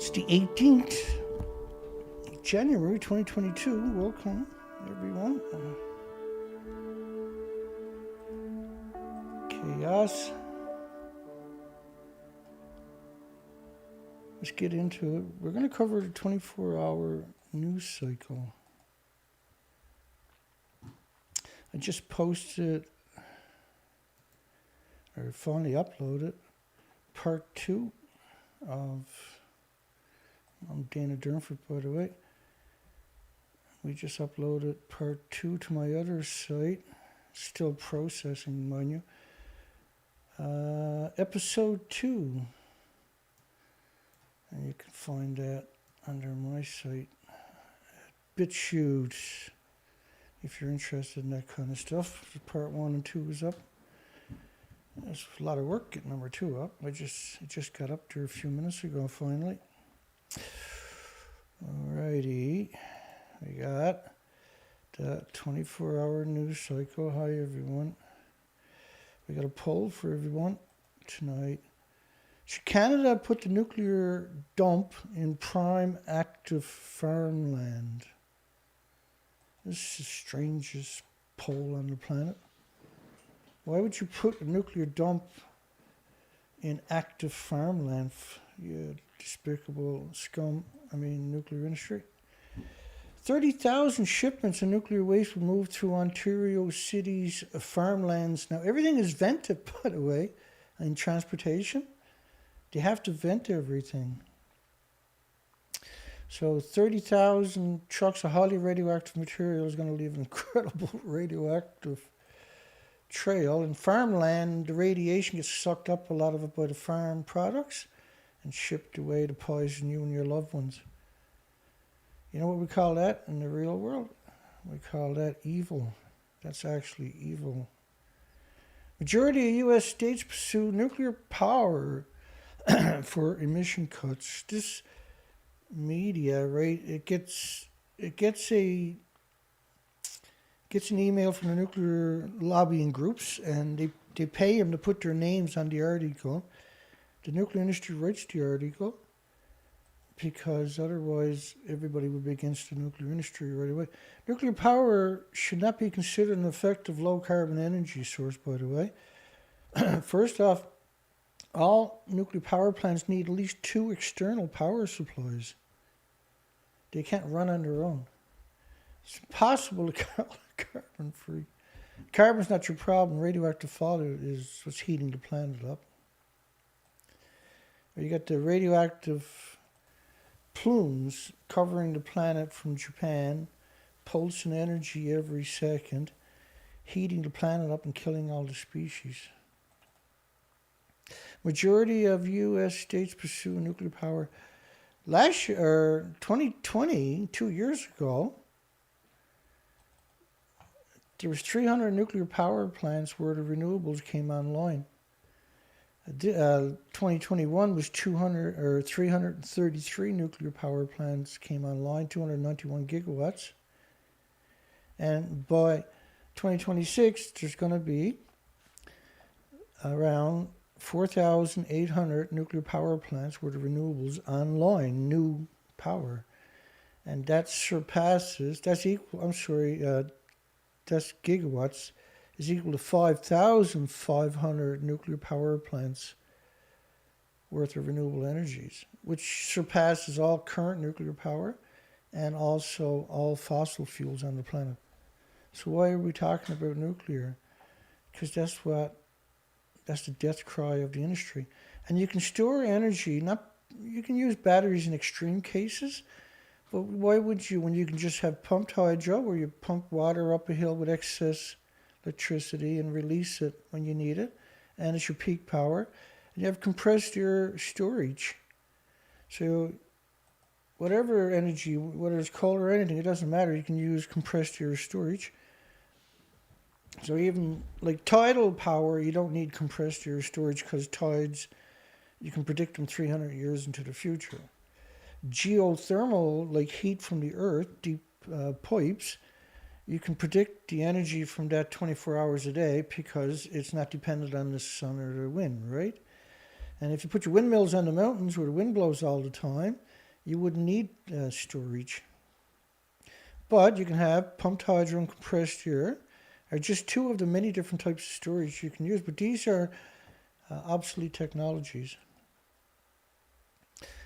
It's the 18th of January 2022. Welcome, everyone. Chaos. Let's get into it. We're going to cover the 24-hour news cycle. I just posted, or finally uploaded, part 2 of, I'm Dana Durnford, by the way. We just uploaded part 2 to my other site. Still processing, mind you. Episode 2. And you can find that under my site, BitChute, if you're interested in that kind of stuff. Part 1 and 2 is up. There's a lot of work getting number 2 up. It just got up there a few minutes ago, finally. Alrighty. We got the 24-hour news cycle. Hi, everyone. We got a poll for everyone tonight. Should Canada put the nuclear dump in prime active farmland? This is the strangest poll on the planet. Why would you put a nuclear dump in active farmland? You despicable scum. I mean, nuclear industry. 30,000 shipments of nuclear waste were moved through Ontario City's farmlands. Now, everything is vented, by the way, in transportation. They have to vent everything. So 30,000 trucks of highly radioactive material is going to leave an incredible radioactive trail. In farmland, the radiation gets sucked up, a lot of it by the farm products, and shipped away to poison you and your loved ones. You know what we call that in the real world? We call that evil. That's actually evil. Majority of U.S. states pursue nuclear power for emission cuts. This media, right? It gets an email from the nuclear lobbying groups, and they pay them to put their names on the article. The nuclear industry writes the article because otherwise everybody would be against the nuclear industry right away. Nuclear power should not be considered an effective low carbon energy source, by the way. First off, all nuclear power plants need at least 2 external power supplies. They can't run on their own. It's impossible to call it carbon free. Carbon's not your problem. Radioactive fallout is what's heating the planet up. You got the radioactive plumes covering the planet from Japan, pulsing energy every second, heating the planet up and killing all the species. Majority of U.S. states pursue nuclear power. Last year, 2020, 2 years ago, there was 300 nuclear power plants where the renewables came online. 2021 was 333 nuclear power plants came online, 291 gigawatts. And by 2026, there's going to be around 4,800 nuclear power plants where the renewables online, new power. And that surpasses, that's gigawatts, is equal to 5,500 nuclear power plants worth of renewable energies, which surpasses all current nuclear power and also all fossil fuels on the planet. So why are we talking about nuclear? Because that's the death cry of the industry. And you can store energy, you can use batteries in extreme cases, but why would you when you can just have pumped hydro where you pump water up a hill with excess electricity and release it when you need it, and it's your peak power, and you have compressed air storage. So whatever energy, whether it's coal or anything, it doesn't matter, you can use compressed air storage. So even like tidal power, you don't need compressed air storage because tides, you can predict them 300 years into the future. Geothermal, like heat from the earth, deep pipes, you can predict the energy from that 24 hours a day because it's not dependent on the sun or the wind, right? And if you put your windmills on the mountains where the wind blows all the time, you wouldn't need storage. But you can have pumped hydro and compressed air are just two of the many different types of storage you can use. But these are obsolete technologies.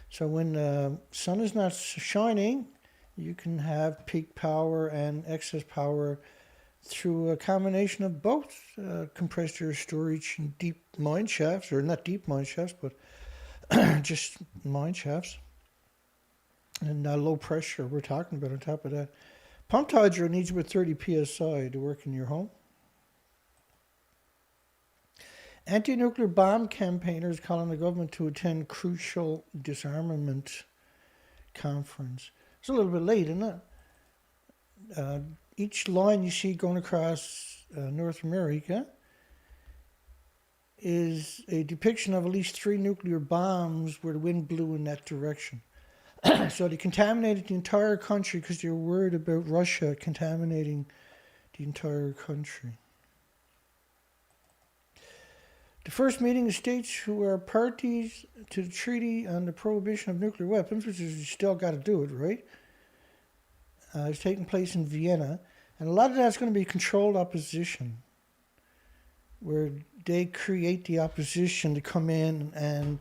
So when the sun is not shining, you can have peak power and excess power through a combination of both compressed air storage and deep mine shafts, or not deep mine shafts, but just mine shafts. And low pressure we're talking about on top of that. Pumped hydro needs about 30 psi to work in your home. Anti-nuclear bomb campaigners call on the government to attend crucial disarmament conference. It's a little bit late, isn't it? Each line you see going across North America is a depiction of at least 3 nuclear bombs where the wind blew in that direction. So they contaminated the entire country because they were worried about Russia contaminating the entire country. The first meeting of states who are parties to the Treaty on the Prohibition of Nuclear Weapons, which is you still got to do it, right? Is taking place in Vienna. And a lot of that's going to be controlled opposition, where they create the opposition to come in and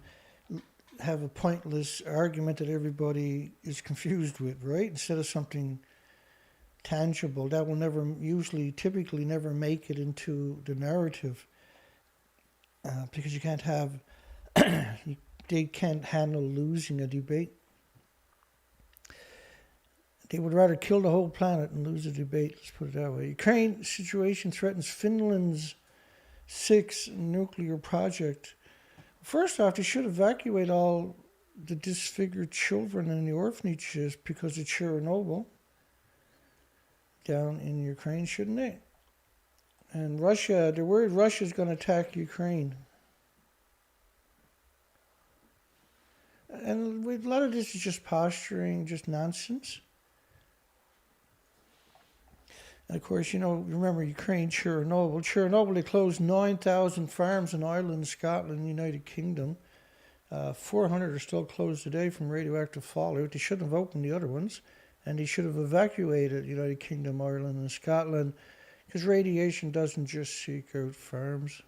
have a pointless argument that everybody is confused with, right? Instead of something tangible that will typically never make it into the narrative. Because you can't have, they can't handle losing a debate. They would rather kill the whole planet and lose a debate, let's put it that way. Ukraine situation threatens Finland's 6 nuclear project. First off, they should evacuate all the disfigured children in the orphanages because of Chernobyl down in Ukraine, shouldn't they? And Russia, they're worried Russia's going to attack Ukraine. And a lot of this is just posturing, just nonsense. And of course, remember Ukraine, Chernobyl. Chernobyl, they closed 9,000 farms in Ireland, Scotland, United Kingdom. 400 are still closed today from radioactive fallout. They shouldn't have opened the other ones. And they should have evacuated United Kingdom, Ireland, and Scotland, because radiation doesn't just seek out farms.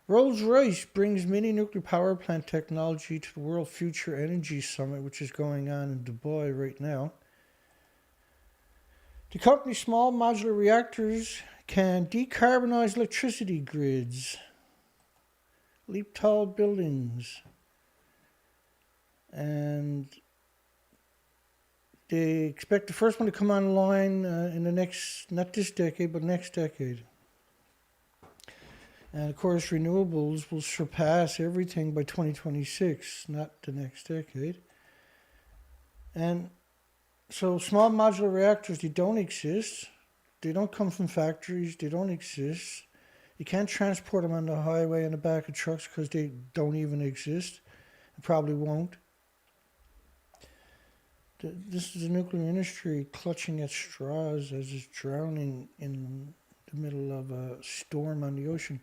Rolls-Royce brings mini nuclear power plant technology to the World Future Energy Summit, which is going on in Dubai right now. The company's small modular reactors can decarbonize electricity grids, leap tall buildings, and they expect the first one to come online in the next, not this decade, but next decade. And of course, renewables will surpass everything by 2026, not the next decade. And so small modular reactors, they don't exist. They don't come from factories. They don't exist. You can't transport them on the highway in the back of trucks because they don't even exist. They probably won't. This is the nuclear industry clutching at straws as it's drowning in the middle of a storm on the ocean.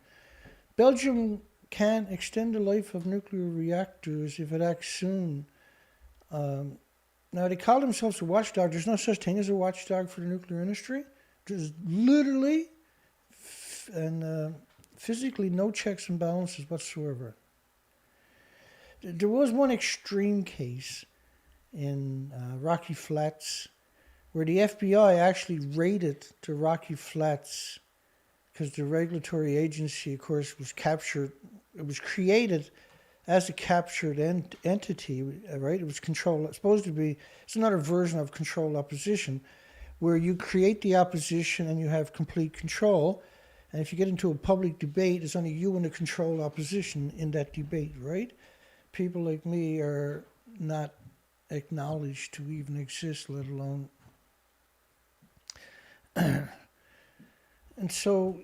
Belgium can extend the life of nuclear reactors if it acts soon. Now, they call themselves a watchdog. There's no such thing as a watchdog for the nuclear industry. There's literally and physically no checks and balances whatsoever. There was one extreme case in Rocky Flats where the FBI actually raided the Rocky Flats because the regulatory agency, of course, was captured. It was created as a captured entity, right? It was supposed to be, it's another version of controlled opposition, where you create the opposition and you have complete control. And if you get into a public debate, it's only you and the controlled opposition in that debate, right? People like me are not acknowledged to even exist, let alone. And so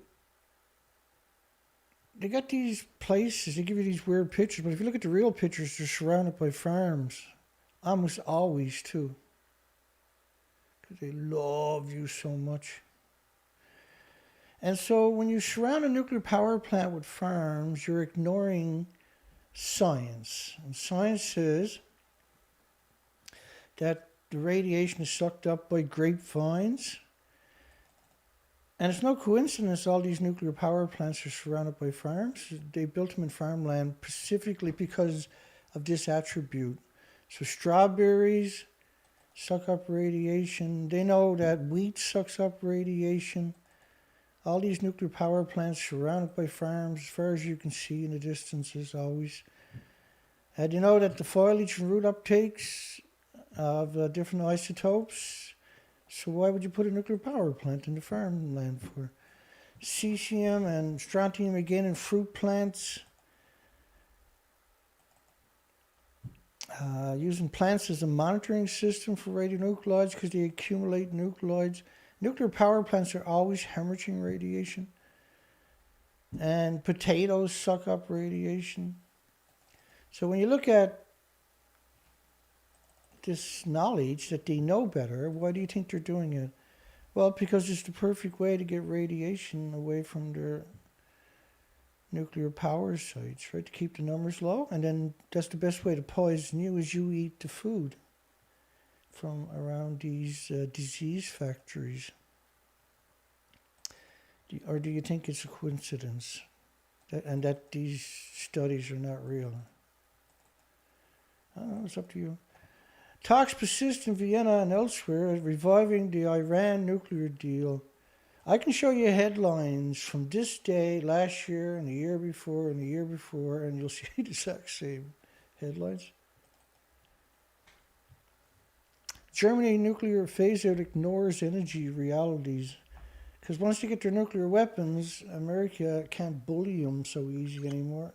they got these places, they give you these weird pictures, but if you look at the real pictures, they're surrounded by farms. Almost always, too. Because they love you so much. And so when you surround a nuclear power plant with farms, you're ignoring science. And science says that the radiation is sucked up by grapevines. And it's no coincidence all these nuclear power plants are surrounded by farms. They built them in farmland specifically because of this attribute. So strawberries suck up radiation. They know that wheat sucks up radiation. All these nuclear power plants surrounded by farms, as far as you can see in the distances always. And you know that the foliage and root uptakes of different isotopes. So why would you put a nuclear power plant in the farmland for? Cesium and strontium again in fruit plants. Using plants as a monitoring system for radionuclides because they accumulate nuclides. Nuclear power plants are always hemorrhaging radiation. And potatoes suck up radiation. So when you look at this knowledge that they know better, why do you think they're doing it? Well, because it's the perfect way to get radiation away from their nuclear power sites, right? To keep the numbers low. And then that's the best way to poison you is you eat the food from around these disease factories. Or do you think it's a coincidence and that these studies are not real? I don't know, it's up to you. Talks persist in Vienna and elsewhere, reviving the Iran nuclear deal. I can show you headlines from this day, last year, and the year before, and the year before, and you'll see the exact same headlines. Germany nuclear phase-out ignores energy realities. Because once they get their nuclear weapons, America can't bully them so easy anymore.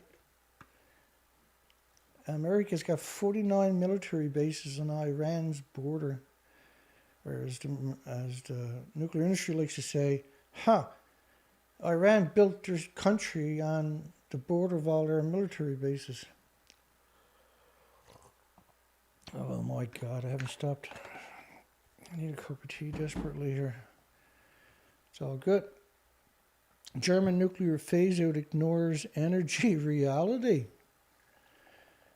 America's got 49 military bases on Iran's border. Or as the nuclear industry likes to say, Iran built their country on the border of all their military bases. Oh my God, I haven't stopped. I need a cup of tea desperately here. It's all good. German nuclear phase-out ignores energy reality.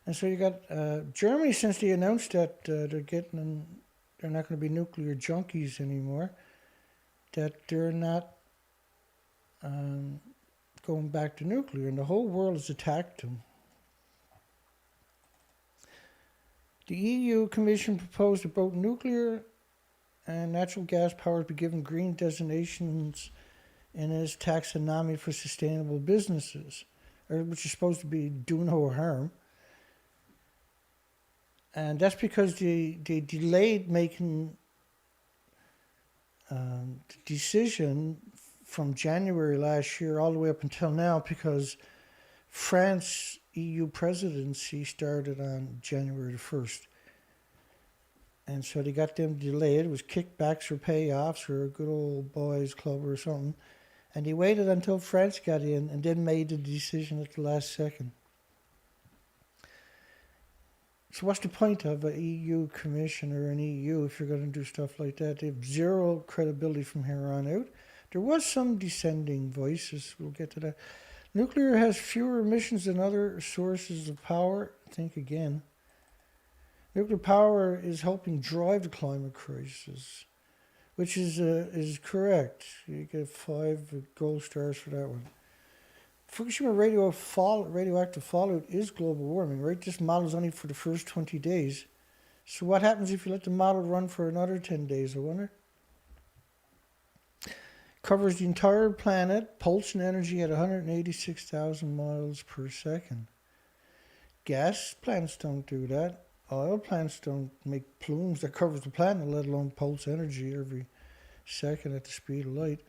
And so you got Germany, since they announced that they're not going to be nuclear junkies anymore, that they're not going back to nuclear, and the whole world has attacked them. The EU Commission proposed that both nuclear and natural gas powers be given green designations in its taxonomy for sustainable businesses, which is supposed to be do no harm. And that's because they delayed making the decision from January last year all the way up until now because France EU presidency started on January the 1st. And so they got them delayed. It was kickbacks or payoffs or a good old boys club or something. And they waited until France got in and then made the decision at the last second. So what's the point of an EU commission or an EU if you're going to do stuff like that? They have zero credibility from here on out. There was some dissenting voices. We'll get to that. Nuclear has fewer emissions than other sources of power. Think again. Nuclear power is helping drive the climate crisis, which is correct. You get 5 gold stars for that one. Fukushima radioactive fallout is global warming, right? This model is only for the first 20 days. So what happens if you let the model run for another 10 days, I wonder? Covers the entire planet, pulsing energy at 186,000 miles per second. Gas plants don't do that. Oil plants don't make plumes that covers the planet, let alone pulse energy every second at the speed of light.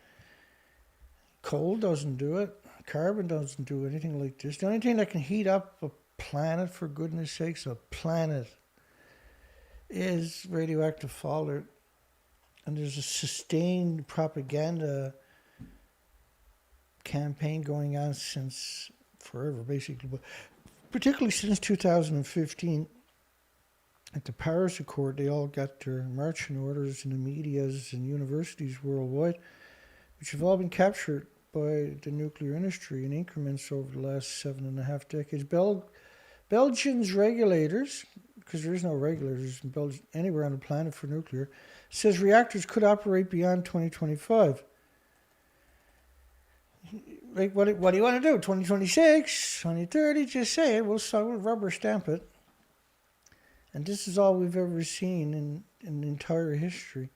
Coal doesn't do it. Carbon doesn't do anything like this. The only thing that can heat up a planet, for goodness sakes, a planet, is radioactive fallout. And there's a sustained propaganda campaign going on since forever, basically, but particularly since 2015. At the Paris Accord, they all got their marching orders in the medias and universities worldwide, which have all been captured by the nuclear industry in increments over the last 7.5 decades. Belgium's regulators because there is no regulators built anywhere on the planet for nuclear, says reactors could operate beyond 2025. Like, what do you want to do? 2026, 2030? Just say it. We'll rubber stamp it. And this is all we've ever seen in entire history.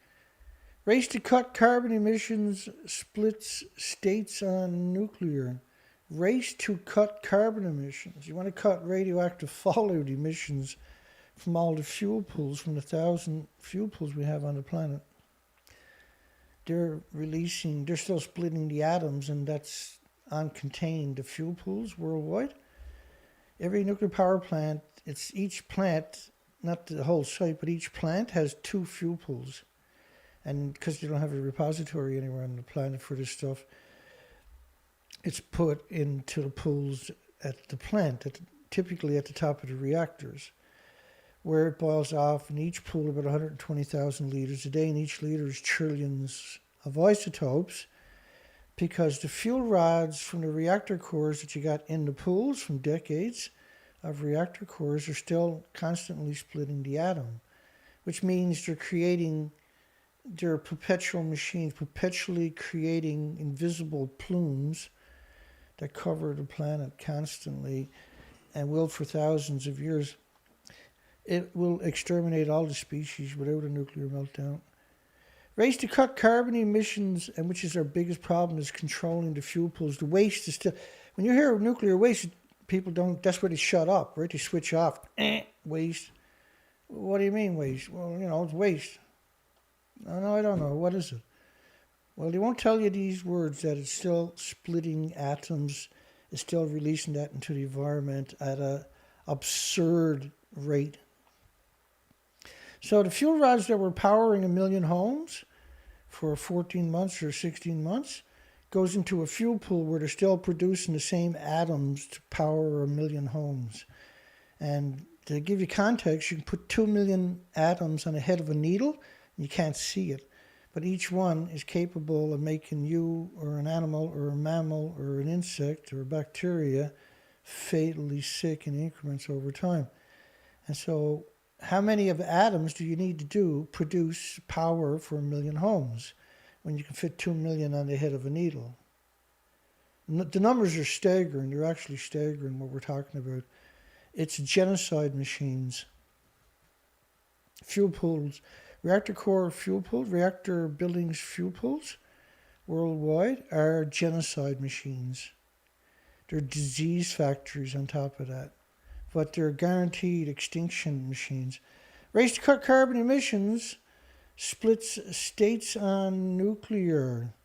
Race to cut carbon emissions splits states on nuclear. Race to cut carbon emissions. You want to cut radioactive fallout emissions from all the fuel pools, from the 1,000 fuel pools we have on the planet. They're still splitting the atoms, and that's uncontained, the fuel pools worldwide. Every nuclear power plant, it's each plant, not the whole site, but each plant has 2 fuel pools. And because they don't have a repository anywhere on the planet for this stuff, it's put into the pools at the plant, typically at the top of the reactors, where it boils off in each pool about 120,000 liters a day, and each liter is trillions of isotopes, because the fuel rods from the reactor cores that you got in the pools from decades of reactor cores are still constantly splitting the atom, which means they're perpetual machines, perpetually creating invisible plumes that cover the planet constantly and will for thousands of years. It will exterminate all the species without a nuclear meltdown. Race to cut carbon emissions, and which is our biggest problem, is controlling the fuel pools. The waste is still... When you hear nuclear waste, people don't... That's where they shut up, right? They switch off. Waste. What do you mean waste? Well, it's waste. No, I don't know. What is it? Well, they won't tell you these words, that it's still splitting atoms, it's still releasing that into the environment at an absurd rate. So the fuel rods that were powering 1 million homes for 14 months or 16 months goes into a fuel pool where they're still producing the same atoms to power 1 million homes. And to give you context, you can put 2 million atoms on the head of a needle, and you can't see it. But each one is capable of making you or an animal or a mammal or an insect or a bacteria fatally sick in increments over time. And so how many of atoms do you need to produce power for 1 million homes when you can fit 2 million on the head of a needle? The numbers are staggering. They're actually staggering what we're talking about. It's genocide machines. Fuel pools. Reactor core fuel pools, reactor buildings fuel pools worldwide are genocide machines. They're disease factories on top of that. But they're guaranteed extinction machines. Race to cut carbon emissions splits states on nuclear.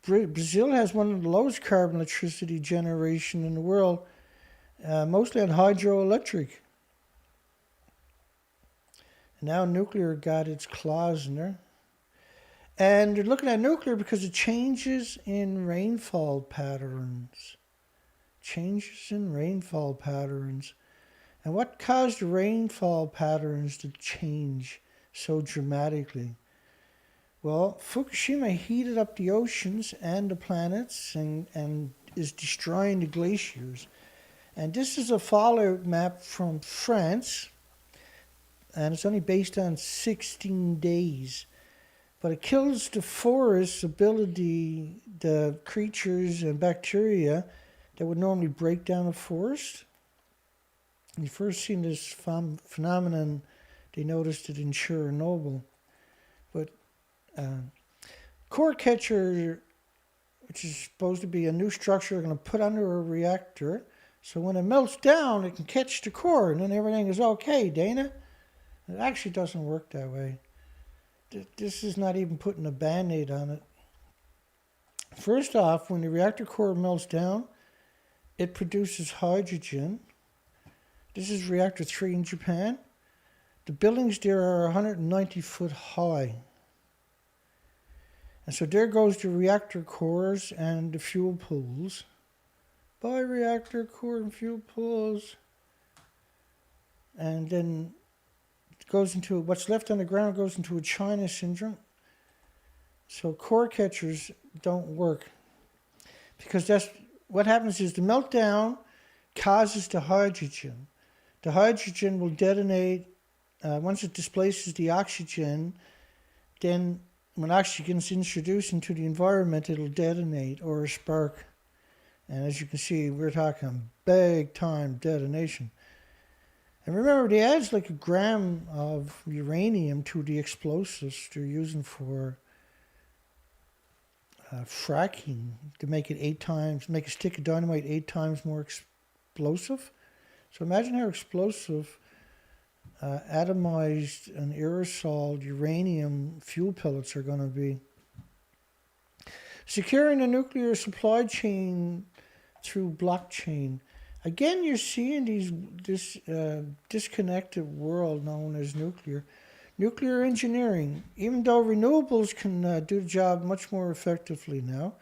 Brazil has one of the lowest carbon electricity generation in the world, mostly on hydroelectric. Now nuclear got its claws in there. And they're looking at nuclear because of changes in rainfall patterns. Changes in rainfall patterns. And what caused the rainfall patterns to change so dramatically? Well, Fukushima heated up the oceans and the planets and is destroying the glaciers. And this is a fallout map from France. And it's only based on 16 days. But it kills the forest's ability, the creatures and bacteria that would normally break down a forest. When you first seen this phenomenon, they noticed it in Chernobyl. But core catcher, which is supposed to be a new structure they're going to put under a reactor, so when it melts down, it can catch the core, and then everything is okay, Dana. It actually doesn't work that way. This is not even putting a Band-Aid on it. First off, when the reactor core melts down, it produces hydrogen. This is reactor 3 in Japan. The buildings there are 190 foot high. And so there goes the reactor cores and the fuel pools. Bioreactor core and fuel pools. And then goes into what's left on the ground goes into a China syndrome. So core catchers don't work because that's what happens is the meltdown causes the hydrogen. The hydrogen will detonate once it displaces the oxygen. Then when oxygen is introduced into the environment, it'll detonate or spark. And as you can see, we're talking big time detonation. And remember, they add like a gram of uranium to the explosives they're using for fracking to make it 8 times, make a stick of dynamite 8 times more explosive. So imagine how explosive atomized and aerosol uranium fuel pellets are going to be. Securing the nuclear supply chain through blockchain. Again, you're seeing this disconnected world known as nuclear. Nuclear engineering, even though renewables can do the job much more effectively now.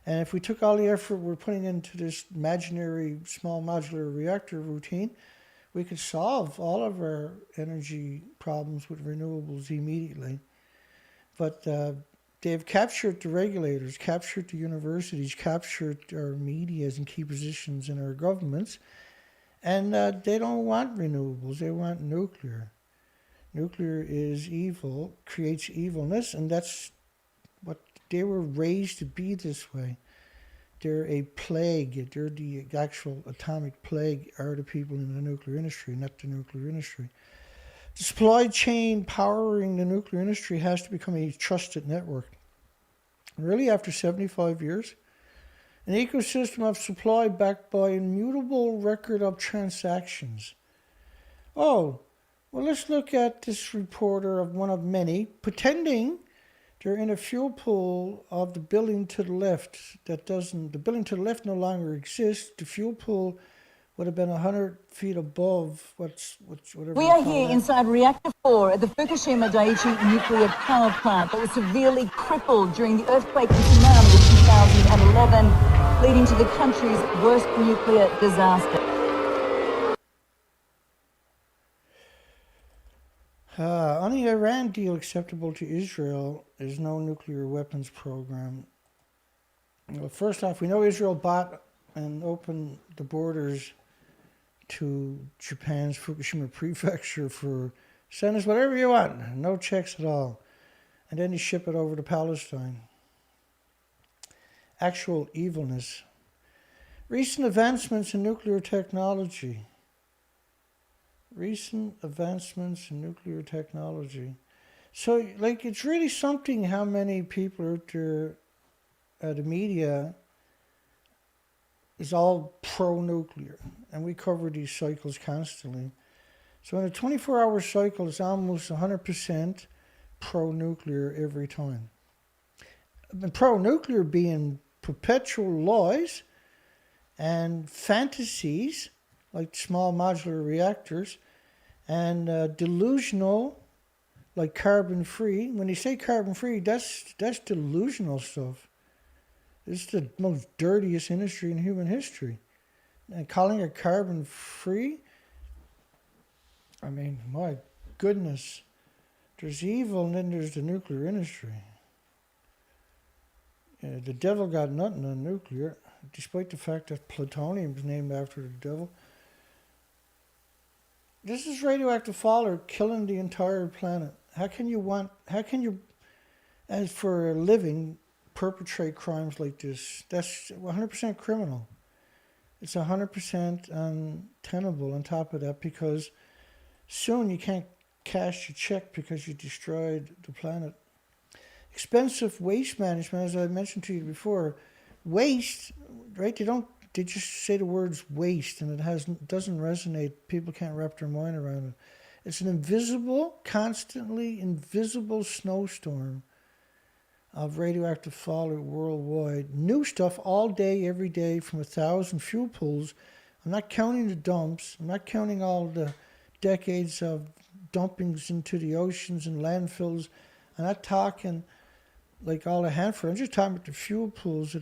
And if we took all the effort we're putting into this imaginary small modular reactor routine, we could solve all of our energy problems with renewables immediately. But they've captured the regulators, captured the universities, captured our medias in key positions in our governments. And they don't want renewables, they want nuclear. Nuclear is evil, creates evilness, and that's what they were raised to be this way. They're a plague. They're the actual atomic plague are the people in the nuclear industry, not the nuclear industry. The supply chain powering the nuclear industry has to become a trusted network. Really, after 75 years, an ecosystem of supply backed by immutable record of transactions. Oh, well, let's look at this reporter of one of many, pretending they're in a fuel pool of the building to the left. The building to the left no longer exists. The fuel pool would have been 100 feet above whatever. We are here inside Reactor 4 at the Fukushima Daiichi nuclear power plant that was severely crippled during the earthquake and tsunami of 2011, leading to the country's worst nuclear disaster. On the Iran deal acceptable to Israel is no nuclear weapons program. Well, first off, we know Israel bought and opened the borders to Japan's Fukushima prefecture for send us whatever you want, no checks at all. And then you ship it over to Palestine. Actual evilness. Recent advancements in nuclear technology. So, like, it's really something how many people out there, the media is all pro-nuclear. And we cover these cycles constantly. So in a 24-hour cycle, it's almost 100% pro-nuclear every time. And pro-nuclear being perpetual lies and fantasies, like small modular reactors, and delusional, like carbon-free. When you say carbon-free, that's delusional stuff. It's the most dirtiest industry in human history. And calling it carbon-free, I mean, my goodness. There's evil and then there's the nuclear industry. The devil got nothing on nuclear, despite the fact that plutonium is named after the devil. This is radioactive fallout killing the entire planet. How can you, as for a living, perpetrate crimes like this? That's 100% criminal. It's 100% untenable on top of that, because soon you can't cash your check because you destroyed the planet. Expensive waste management, as I mentioned to you before. Waste, right? They just say the words waste and it doesn't resonate. People can't wrap their mind around it. It's an constantly invisible snowstorm of radioactive fallout worldwide. New stuff all day, every day, from 1,000 fuel pools. I'm not counting the dumps. I'm not counting all the decades of dumpings into the oceans and landfills. I'm not talking like all the Hanford. I'm just talking about the fuel pools.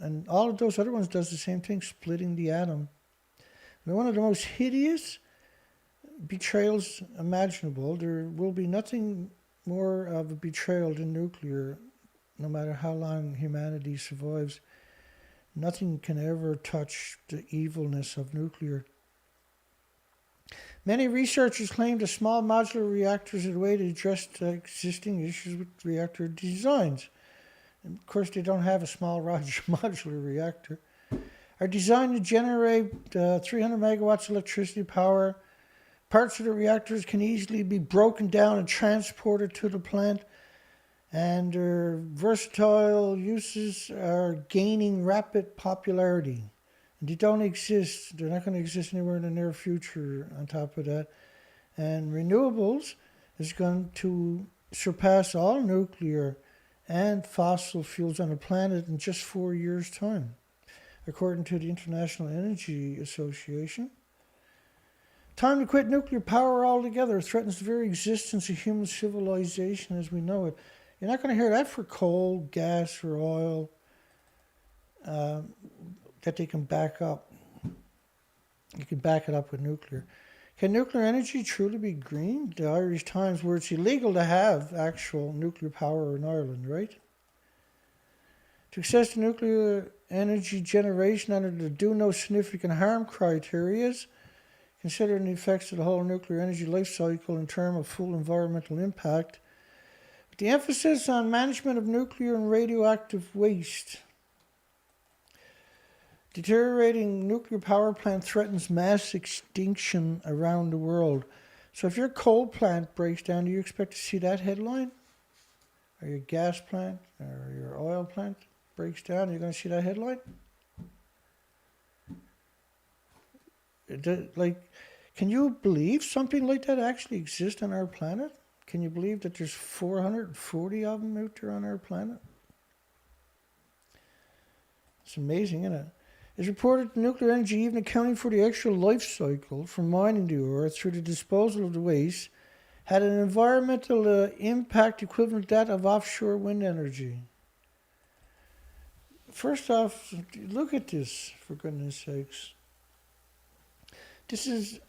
And all of those other ones does the same thing, splitting the atom. And one of the most hideous betrayals imaginable. There will be nothing more of a betrayal than nuclear. No matter how long humanity survives, nothing can ever touch the evilness of nuclear. Many researchers claim that small modular reactors are the way to address the existing issues with reactor designs. And of course, they don't have a small modular reactor. Are designed to generate 300 megawatts of electricity power. Parts of the reactors can easily be broken down and transported to the plant, and their versatile uses are gaining rapid popularity. And they don't exist. They're not going to exist anywhere in the near future on top of that. And renewables is going to surpass all nuclear and fossil fuels on the planet in just 4 years' time, according to the International Energy Association. Time to quit nuclear power altogether threatens the very existence of human civilization as we know it. You're not going to hear that for coal, gas, or oil that they can back up. You can back it up with nuclear. Can nuclear energy truly be green? The Irish Times, where it's illegal to have actual nuclear power in Ireland, right? To access the nuclear energy generation under the do no significant harm criteria, considering the effects of the whole nuclear energy life cycle in terms of full environmental impact, with the emphasis on management of nuclear and radioactive waste. Deteriorating nuclear power plant threatens mass extinction around the world. So if your coal plant breaks down, do you expect to see that headline? Or your gas plant or your oil plant breaks down, you're going to see that headline? Can you believe something like that actually exists on our planet? Can you believe that there's 440 of them out there on our planet? It's amazing, isn't it? It's reported that nuclear energy, even accounting for the extra life cycle from mining the ore through the disposal of the waste, had an environmental impact equivalent to that of offshore wind energy. First off, look at this, for goodness sakes. This is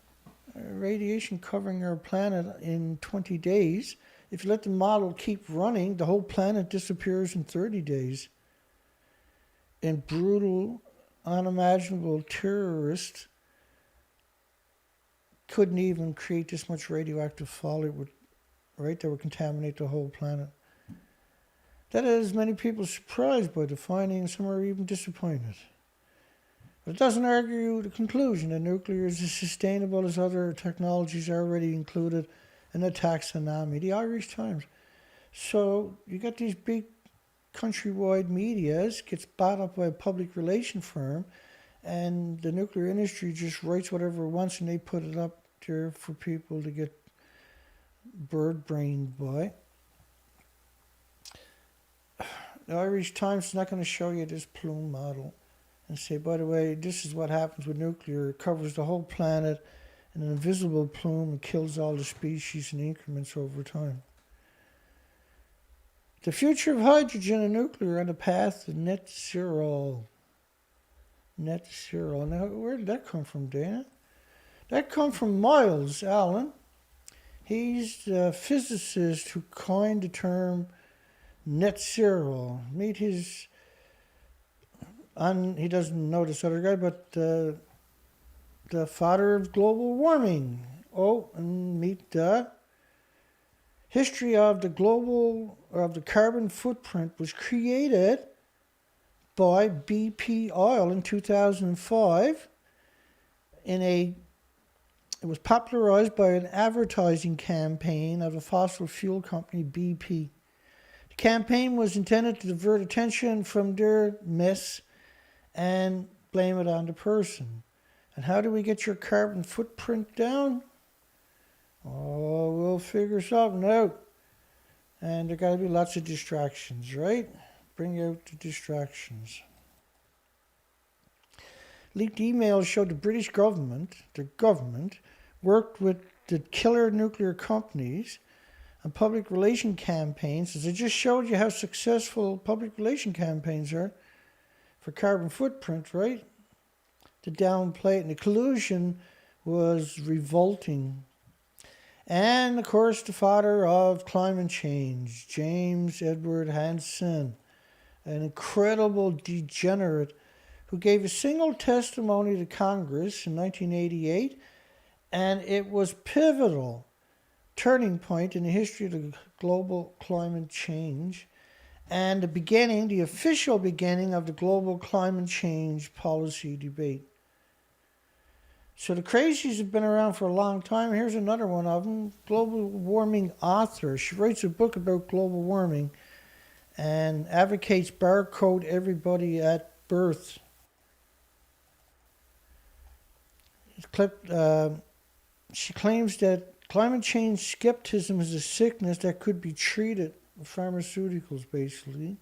radiation covering our planet in 20 days. If you let the model keep running, the whole planet disappears in 30 days. And brutal, unimaginable terrorists couldn't even create this much radioactive fallout, that would contaminate the whole planet. That has many people surprised by the finding, and some are even disappointed. But it doesn't argue the conclusion that nuclear is as sustainable as other technologies already included in the taxonomy, the Irish Times. So you got these big countrywide medias, gets bought up by a public relation firm, and the nuclear industry just writes whatever it wants and they put it up there for people to get bird-brained by. The Irish Times is not going to show you this plume model and say, by the way, this is what happens with nuclear. It covers the whole planet in an invisible plume and kills all the species in increments over time. The future of hydrogen and nuclear on the path to net zero. Net zero. Now, where did that come from, Dana? That come from Miles Allen. He's the physicist who coined the term net zero. Meet his, he doesn't know this other guy, but the father of global warming. Oh, and meet the history of the carbon footprint was created by BP Oil in 2005 it was popularized by an advertising campaign of the fossil fuel company BP. The campaign was intended to divert attention from their mess and blame it on the person. And how do we get your carbon footprint down? Oh, we'll figure something out. And there got to be lots of distractions, right? Bring out the distractions. Leaked emails showed the British government, worked with the killer nuclear companies and public relation campaigns. As I just showed you how successful public relation campaigns are for carbon footprint, right? To downplay it. And the collusion was revolting. And, of course, the father of climate change, James Edward Hansen, an incredible degenerate who gave a single testimony to Congress in 1988 And it was pivotal turning point in the history of the global climate change and the official beginning of the global climate change policy debate. So the crazies have been around for a long time. Here's another one of them, global warming author. She writes a book about global warming and advocates barcode everybody at birth. She claims that climate change skepticism is a sickness that could be treated with pharmaceuticals, basically.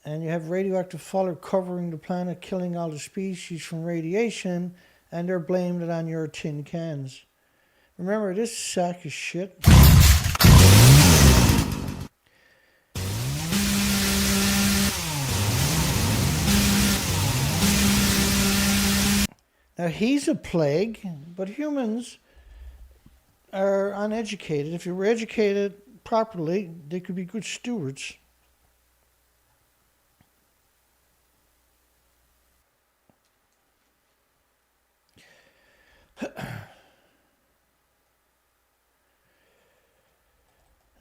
And you have radioactive fallout covering the planet, killing all the species from radiation, and they're blaming it on your tin cans. Remember, this sack of shit. Now, he's a plague, but humans are uneducated. If you were educated properly, they could be good stewards.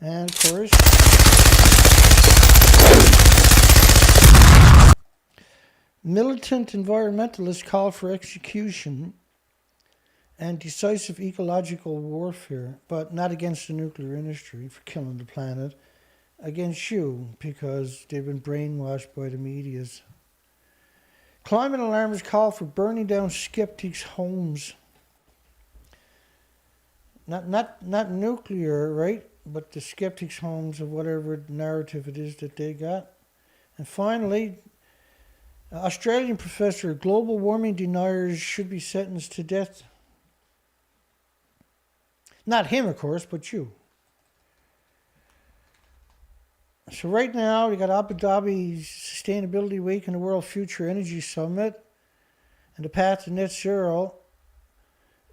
And of course, militant environmentalists call for execution and decisive ecological warfare, but not against the nuclear industry for killing the planet, against you because they've been brainwashed by the medias. Climate alarmists call for burning down skeptics' homes. Not nuclear, right? But the skeptics' homes of whatever narrative it is that they got. And finally, Australian professor, global warming deniers should be sentenced to death. Not him, of course, but you. So right now, we got Abu Dhabi Sustainability Week and the World Future Energy Summit. And the path to net zero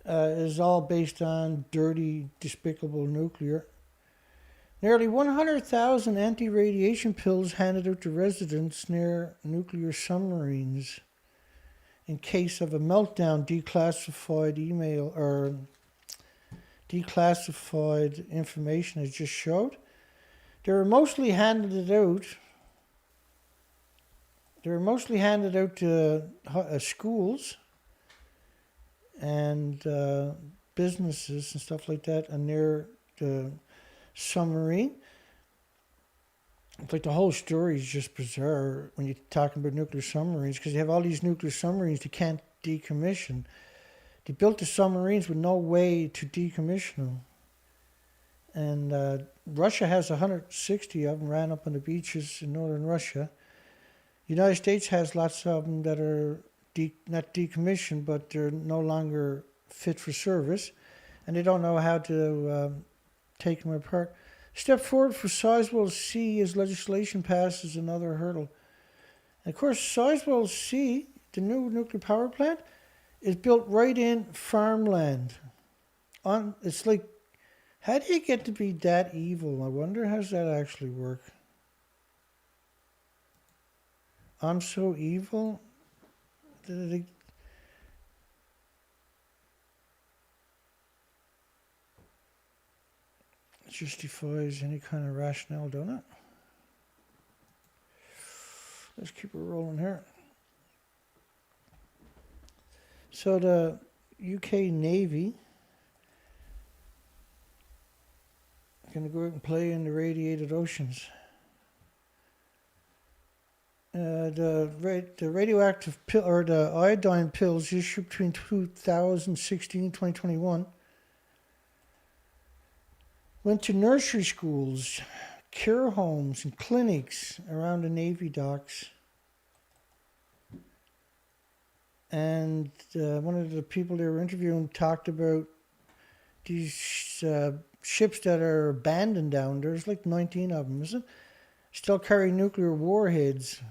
is all based on dirty, despicable nuclear. Nearly 100,000 anti-radiation pills handed out to residents near nuclear submarines in case of a meltdown, declassified email or declassified information I just showed. They were mostly handed out to schools and businesses and stuff like that, and near the submarine. It's like the whole story is just bizarre when you're talking about nuclear submarines, because you have all these nuclear submarines they can't decommission. They built the submarines with no way to decommission them. And Russia has 160 of them ran up on the beaches in northern Russia. The United States has lots of them that are not decommissioned, but they're no longer fit for service, and they don't know how to take them apart. Step forward for Sizewell C as legislation passes another hurdle. And of course, Sizewell C, the new nuclear power plant, is built right in farmland. It's like, how do you get to be that evil? I wonder how does that actually work. I'm so evil. It justifies any kind of rationale, don't it? Let's keep it rolling here. So the UK Navy is going to go out and play in the radiated oceans. The radioactive pill, or the iodine pills issued between 2016 and 2021 went to nursery schools, care homes, and clinics around the Navy docks. And one of the people they were interviewing talked about these ships that are abandoned down there. There's like 19 of them, isn't it? Still carry nuclear warheads.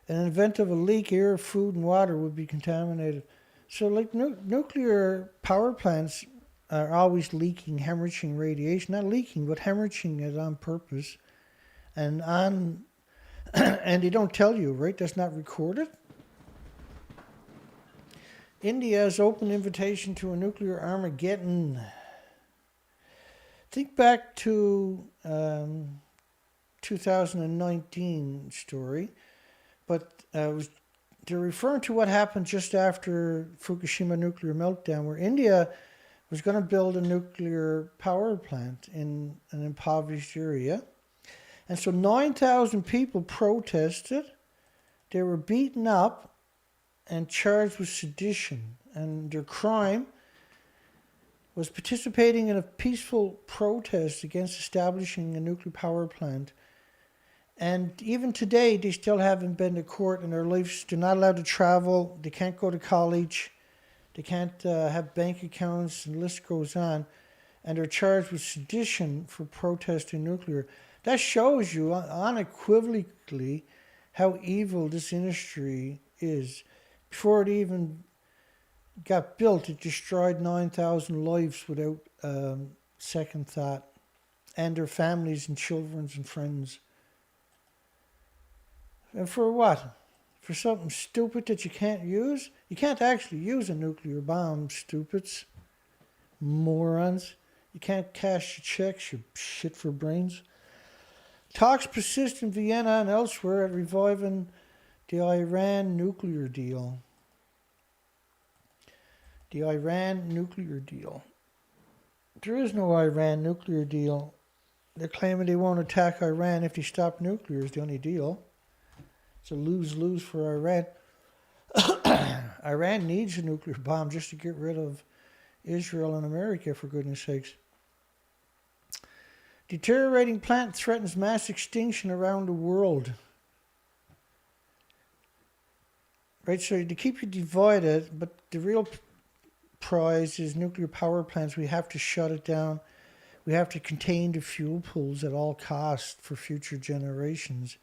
In the event of a leak, air, food, and water would be contaminated. So like nuclear power plants are always leaking, hemorrhaging radiation. Not leaking, but hemorrhaging it on purpose. And and they don't tell you, right? That's not recorded. India's open invitation to a nuclear Armageddon. Think back to 2019 story, but they're referring to what happened just after Fukushima nuclear meltdown, where India was going to build a nuclear power plant in an impoverished area. And so 9,000 people protested. They were beaten up and charged with sedition. And their crime was participating in a peaceful protest against establishing a nuclear power plant. And even today, they still haven't been to court in their lives. They're not allowed to travel. They can't go to college. They can't have bank accounts, and the list goes on. And they're charged with sedition for protesting nuclear. That shows you unequivocally how evil this industry is. Before it even got built, it destroyed 9,000 lives without second thought, and their families and children and friends. And for what? For something stupid that you can't use? You can't actually use a nuclear bomb, stupids. Morons. You can't cash your checks, you shit for brains. Talks persist in Vienna and elsewhere at reviving the Iran nuclear deal. The Iran nuclear deal. There is no Iran nuclear deal. They're claiming they won't attack Iran if they stop nuclear is the only deal. It's a lose-lose for Iran. Iran needs a nuclear bomb just to get rid of Israel and America, for goodness sakes. Deteriorating plant threatens mass extinction around the world. Right, so to keep you divided, but the real prize is nuclear power plants. We have to shut it down. We have to contain the fuel pools at all costs for future generations.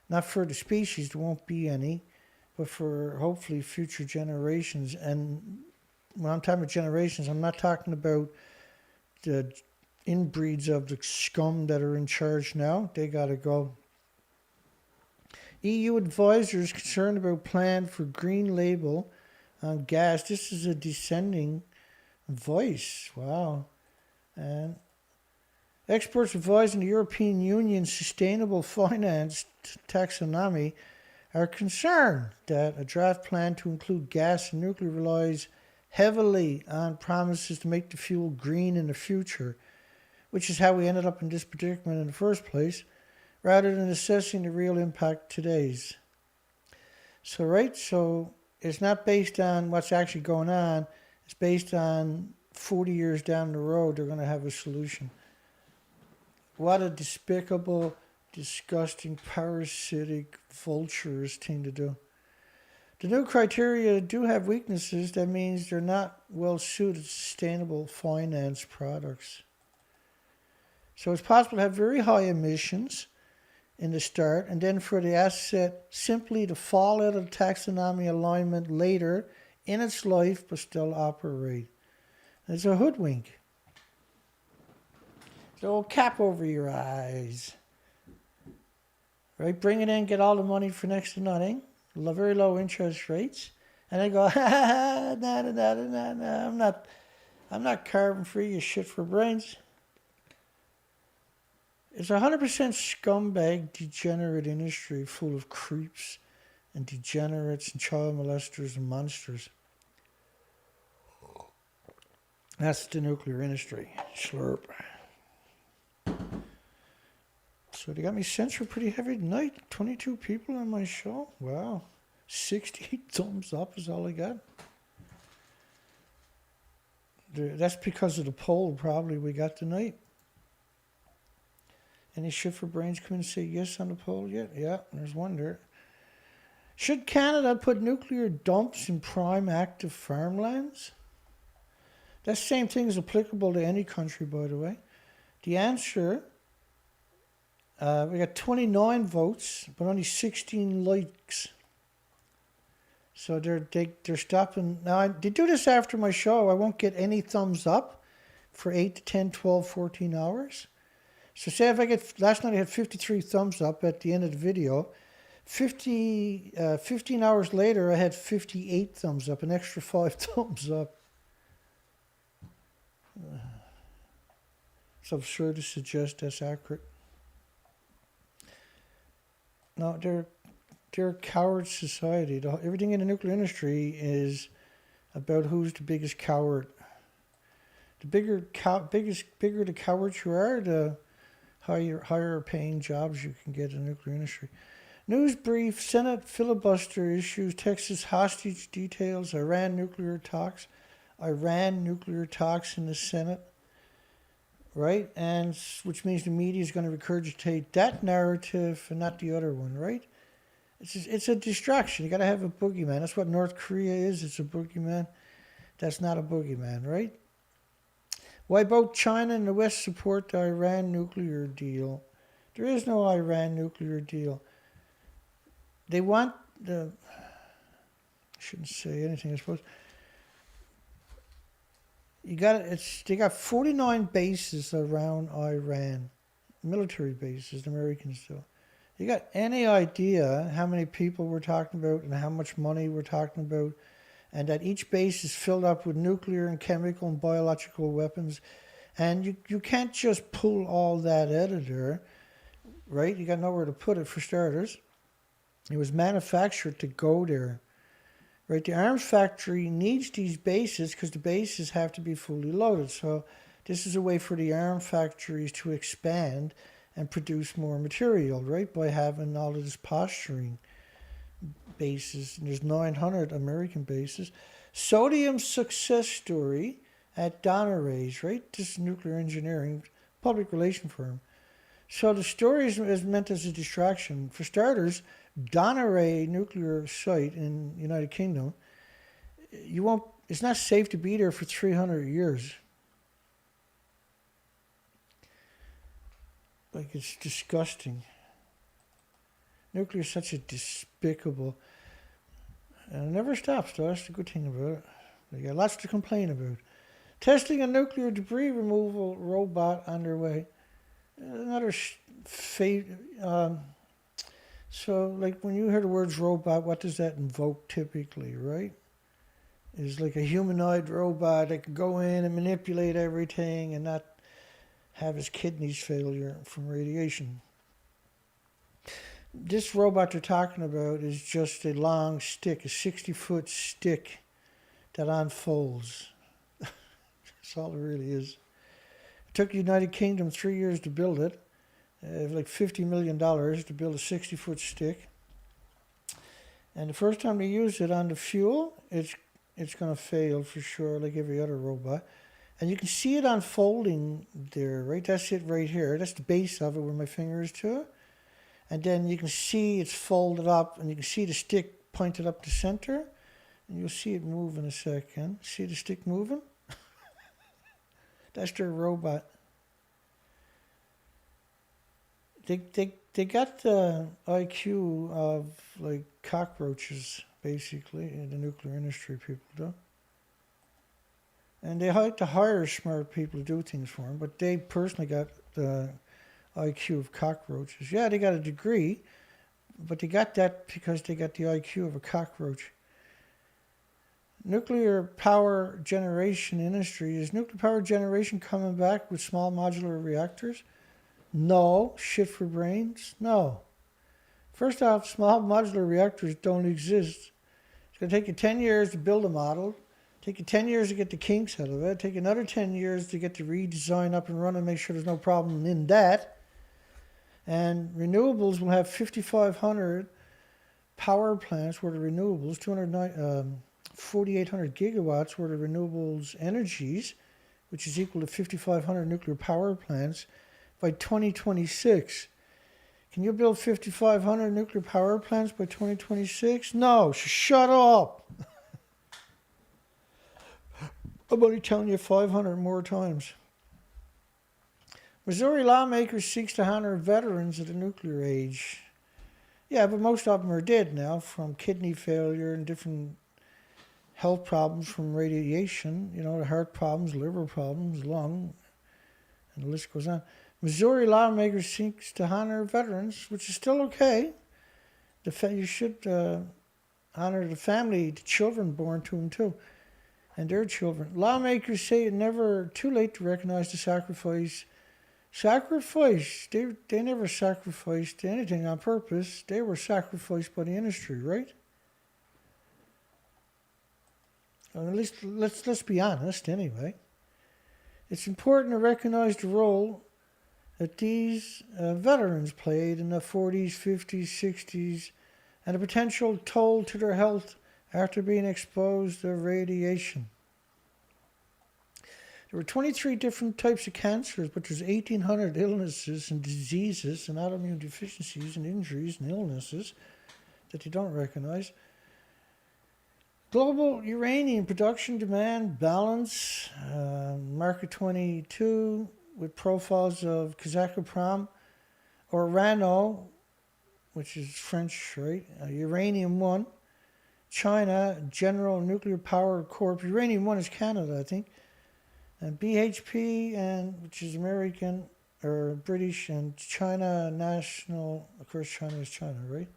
Not for the species, there won't be any, but for hopefully future generations. And when I'm talking about generations, I'm not talking about the inbreeds of the scum that are in charge now. They got to go. EU advisors concerned about plan for green label on gas. This is a descending voice. Wow. And experts advising the European Union's sustainable finance taxonomy are concerned that a draft plan to include gas and nuclear relies heavily on promises to make the fuel green in the future, which is how we ended up in this predicament in the first place, rather than assessing the real impact today's. So it's not based on what's actually going on. It's based on 40 years down the road, they're going to have a solution. What a despicable, disgusting, parasitic, vulturous thing to do. The new criteria do have weaknesses. That means they're not well suited to sustainable finance products. So it's possible to have very high emissions in the start, and then for the asset simply to fall out of taxonomy alignment later in its life, but still operate. It's a hoodwink. So cap over your eyes. Right? Bring it in, get all the money for next to nothing. Very low interest rates. And they go, nah, I'm not carbon free, you shit for brains. It's 100% scumbag, degenerate industry full of creeps and degenerates and child molesters and monsters. That's the nuclear industry. Slurp. So they got me censored pretty heavy tonight. 22 people on my show. Wow. 60 thumbs up is all I got. That's because of the poll probably we got tonight. Any shit for brains come in and say yes on the poll yet? Yeah, there's one there. Should Canada put nuclear dumps in prime active farmlands? That same thing is applicable to any country, by the way. The answer, we got 29 votes, but only 16 likes. So they're stopping. Now, they do this after my show. I won't get any thumbs up for 8 to 10, 12, 14 hours. So say if I get, last night I had 53 thumbs up at the end of the video, 15 hours later, I had 58 thumbs up, an extra 5 thumbs up. It's absurd to suggest that's accurate. No, they're a coward society. Everything in the nuclear industry is about who's the biggest coward. The bigger the cowards you are, the higher paying jobs you can get in the nuclear industry. News brief: Senate filibuster issues Texas hostage details. Iran nuclear talks in the Senate, right? And which means the media is going to regurgitate that narrative and not the other one, right? It's a distraction. You got to have a boogeyman. That's what North Korea is. It's a boogeyman. That's not a boogeyman, right? Why both China and the West support the Iran nuclear deal? There is no Iran nuclear deal. They want the... I shouldn't say anything, I suppose. They got 49 bases around Iran, military bases, the Americans do. You got any idea how many people we're talking about and how much money we're talking about, and that each base is filled up with nuclear and chemical and biological weapons, and you can't just pull all that out of there, right? You got nowhere to put it, for starters. It was manufactured to go there, right? The arms factory needs these bases because the bases have to be fully loaded. So this is a way for the arms factories to expand and produce more material, right? By having all of this posturing bases. And there's 900 American bases. Sodium success story at Donneray's, right? This is nuclear engineering, public relation firm. So the story is meant as a distraction. For starters, Donneray nuclear site in United Kingdom, it's not safe to be there for 300 years. Like, it's disgusting. Nuclear is such a despicable, and it never stops, though. That's the good thing about it. They got lots to complain about. Testing a nuclear debris removal robot underway. Another so, like, when you hear the words robot, what does that invoke typically, right? It's like a humanoid robot that can go in and manipulate everything and not have his kidneys failure from radiation. This robot they're talking about is just a long stick, a 60-foot stick that unfolds. That's all it really is. It took the United Kingdom 3 years to build it. Like $50 million to build a 60-foot stick. And the first time they use it on the fuel, it's going to fail for sure, like every other robot. And you can see it unfolding there, right? That's it right here. That's the base of it where my finger is to. And then you can see it's folded up, and you can see the stick pointed up the center. And you'll see it move in a second. See the stick moving? That's their robot. They got the IQ of, like, cockroaches, basically, in the nuclear industry, people do. And they like to hire smart people to do things for them, but they personally got the IQ of cockroaches. Yeah, they got a degree, but they got that because they got the IQ of a cockroach. Nuclear power generation industry. Is nuclear power generation coming back with small modular reactors? No. Shit for brains? No. First off, small modular reactors don't exist. It's going to take you 10 years to build a model. Take you 10 years to get the kinks out of it. Take another 10 years to get the redesign up and running, make sure there's no problem in that. And renewables will have 5,500 power plants worth of renewables, 4,800 gigawatts worth of renewables energies, which is equal to 5,500 nuclear power plants by 2026. Can you build 5,500 nuclear power plants by 2026? No, shut up. I'm only telling you 500 more times. Missouri lawmaker seeks to honor veterans of the nuclear age. Yeah, but most of them are dead now from kidney failure and different health problems from radiation. You know, the heart problems, liver problems, lung, and the list goes on. Missouri lawmaker seeks to honor veterans, which is still okay. You should honor the family, the children born to him too, and their children. Lawmakers say it's never too late to recognize the sacrifice. They never sacrificed anything on purpose. They were sacrificed by the industry, right? Or at least let's be honest anyway. It's important to recognize the role that these veterans played in the 40s, 50s, 60s, and the potential toll to their health after being exposed to radiation. There were 23 different types of cancers, but there's 1,800 illnesses and diseases and autoimmune deficiencies and injuries and illnesses that you don't recognize. Global uranium production demand balance, market 22, with profiles of Kazatomprom or Rano, which is French, right? Uranium 1, China, General Nuclear Power Corp. Uranium 1 is Canada, I think. And BHP, which is American or British, and China National, of course China is China, right?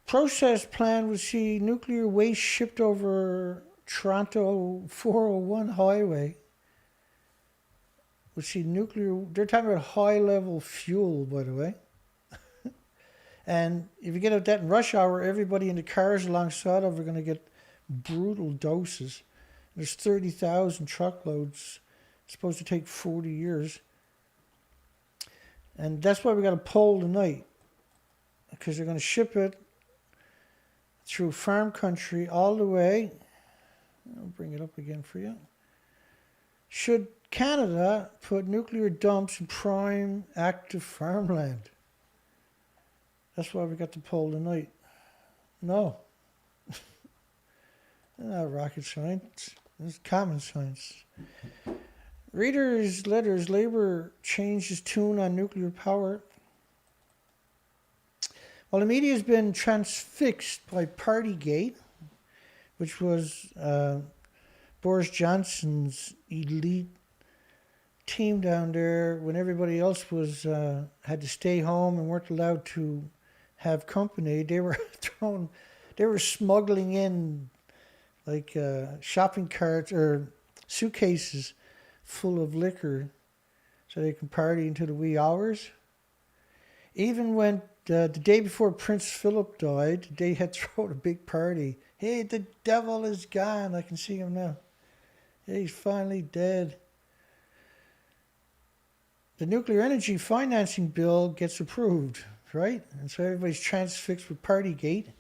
Process plan would see nuclear waste shipped over Toronto 401 highway. Would see nuclear, they're talking about high level fuel, by the way. And if you get out that in rush hour, everybody in the cars alongside of are going to get brutal doses. There's 30,000 truckloads. It's supposed to take 40 years. And that's why we got a poll tonight. Because they're going to ship it through farm country all the way. I'll bring it up again for you. Should Canada put nuclear dumps in prime active farmland? That's why we got the poll tonight. No. Not rocket science. It's common science. Readers' letters. Labour changes tune on nuclear power. Well, the media has been transfixed by Partygate, which was Boris Johnson's elite team down there when everybody else was had to stay home and weren't allowed to have company. They were smuggling in like shopping carts or suitcases full of liquor so they can party into the wee hours. Even when the day before Prince Philip died, they had thrown a big party. Hey, the devil is gone. I can see him now. He's finally dead. The nuclear energy financing bill gets approved, right? And so everybody's transfixed with Partygate.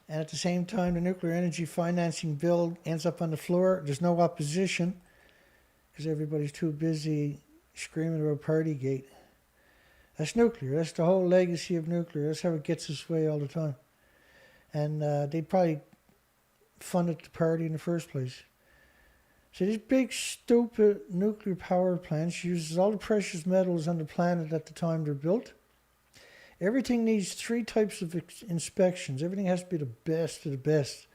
And at the same time, the nuclear energy financing bill ends up on the floor. There's no opposition because everybody's too busy screaming about Partygate. That's nuclear. That's the whole legacy of nuclear. That's how it gets its way all the time. And they probably funded the party in the first place. So these big, stupid nuclear power plants uses all the precious metals on the planet at the time they're built. Everything needs 3 types of inspections. Everything has to be the best of the best.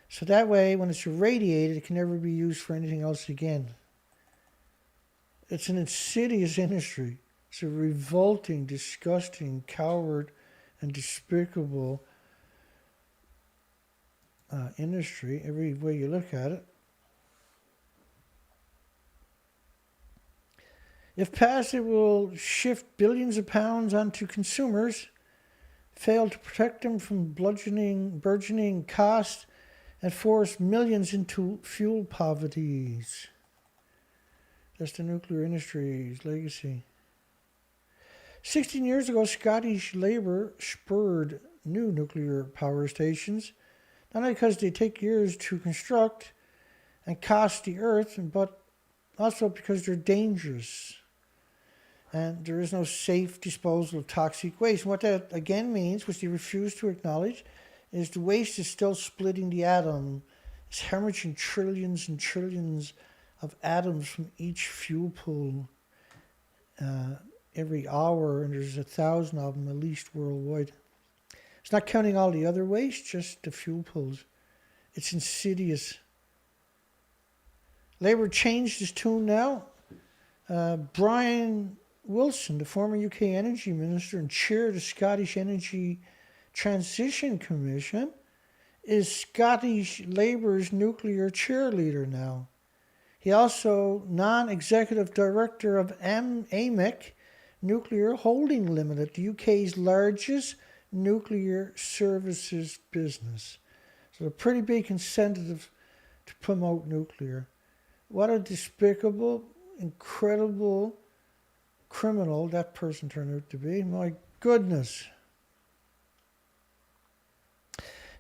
So that way, when it's irradiated, it can never be used for anything else again. It's an insidious industry. It's a revolting, disgusting, coward, and despicable industry, every way you look at it. If passed, it will shift billions of pounds onto consumers, fail to protect them from burgeoning costs, and force millions into fuel poverties. That's the nuclear industry's legacy. 16 years ago, Scottish Labour spurred new nuclear power stations, not only because they take years to construct and cost the earth, but also because they're dangerous. And there is no safe disposal of toxic waste. And what that again means, which they refuse to acknowledge, is the waste is still splitting the atom. It's hemorrhaging trillions and trillions of atoms from each fuel pool every hour, and there's 1,000 of them at least worldwide. It's not counting all the other waste, just the fuel pools. It's insidious. Labour changed his tune now. Brian Wilson, the former UK Energy Minister and chair of the Scottish Energy Transition Commission, is Scottish Labour's nuclear cheerleader now. He also non-executive director of AMEC Nuclear Holding Limited, the UK's largest nuclear services business. So a pretty big incentive to promote nuclear. What a despicable, incredible criminal that person turned out to be. My goodness.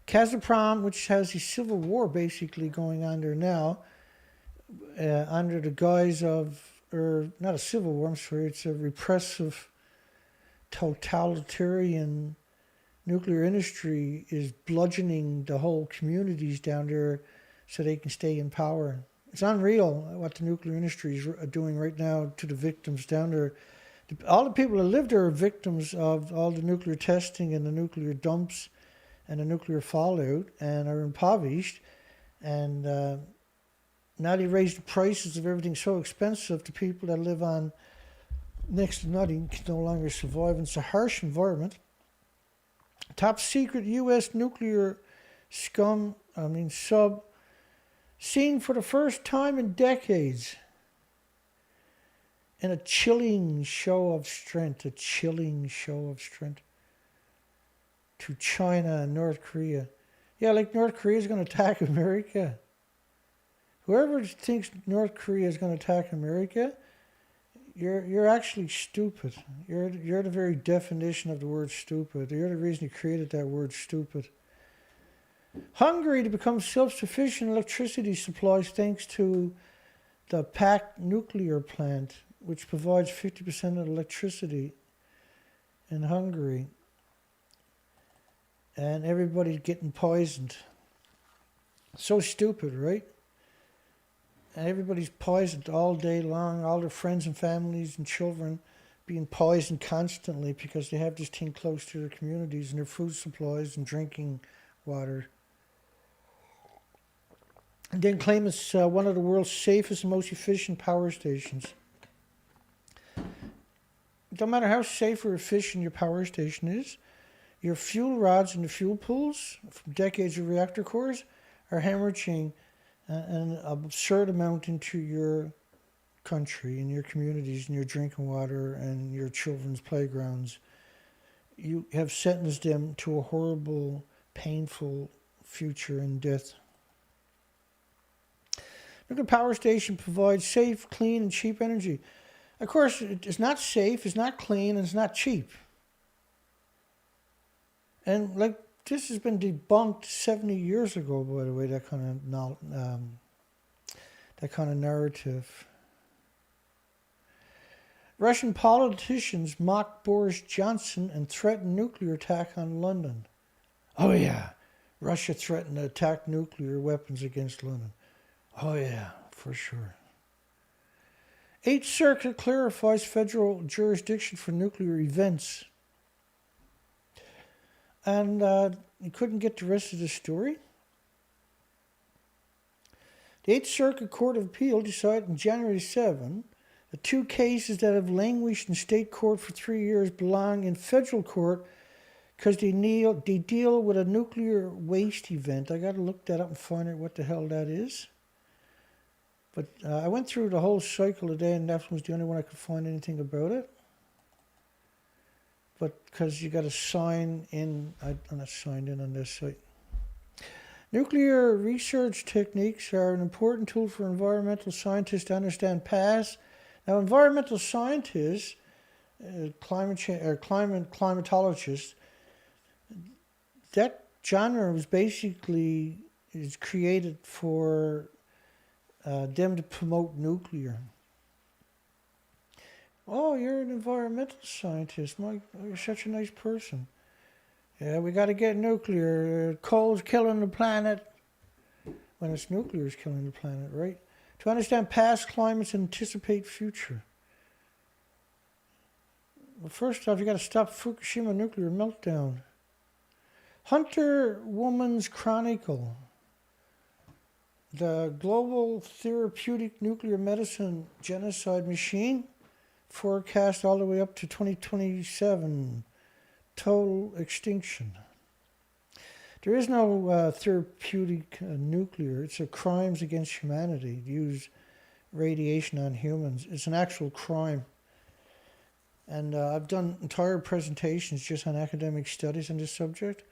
Gazprom, which has a civil war basically going on there now, under the guise of, or not a civil war, I'm sorry, it's a repressive, totalitarian nuclear industry is bludgeoning the whole communities down there so they can stay in power. It's unreal what the nuclear industry is doing right now to the victims down there. All the people that live there are victims of all the nuclear testing and the nuclear dumps and the nuclear fallout and are impoverished. And now they raise the prices of everything so expensive, the people that live on next to nothing can no longer survive. And it's a harsh environment. Top secret U.S. nuclear sub, seen for the first time in decades. In a chilling show of strength, to China and North Korea. Yeah, like North Korea is going to attack America. Whoever thinks North Korea is going to attack America, you're actually stupid. You're the very definition of the word stupid. You're the reason you created that word stupid. Hungary to become self-sufficient in electricity supplies thanks to the PAK nuclear plant, which provides 50% of electricity in Hungary. And everybody's getting poisoned. So stupid, right? And everybody's poisoned all day long, all their friends and families and children being poisoned constantly because they have this thing close to their communities and their food supplies and drinking water. And then claim it's one of the world's safest and most efficient power stations. It don't matter how safe or efficient your power station is, your fuel rods and the fuel pools from decades of reactor cores are hemorrhaging an absurd amount into your country and your communities and your drinking water and your children's playgrounds. You have sentenced them to a horrible, painful future and death. Nuclear power station provides safe, clean, and cheap energy. Of course, it's not safe, it's not clean, and it's not cheap. And like this has been debunked 70 years ago, by the way, that kind of narrative. Russian politicians mock Boris Johnson and threaten nuclear attack on London. Oh yeah, Russia threatened to attack nuclear weapons against London. Oh yeah, for sure. 8th Circuit clarifies federal jurisdiction for nuclear events. And you couldn't get the rest of the story. The 8th Circuit Court of Appeal decided on January 7 that 2 cases that have languished in state court for 3 years belong in federal court because they deal with a nuclear waste event. I got to look that up and find out what the hell that is. But I went through the whole cycle today, and that was the only one I could find anything about it. But because you got to sign in, I'm not signed in on this site. Nuclear research techniques are an important tool for environmental scientists to understand past. Now, environmental scientists, climatologists, that genre was basically is created for them to promote nuclear. Oh, you're an environmental scientist. You're such a nice person. Yeah, we got to get nuclear. Coal's killing the planet. When it's nuclear is killing the planet, right? To understand past climates and anticipate future. Well, first off, you got to stop Fukushima nuclear meltdown. Hunter Woman's Chronicle. The global therapeutic nuclear medicine genocide machine forecast all the way up to 2027. Total extinction. There is no therapeutic nuclear. It's a crimes against humanity to use radiation on humans. It's an actual crime. And I've done entire presentations just on academic studies on this subject.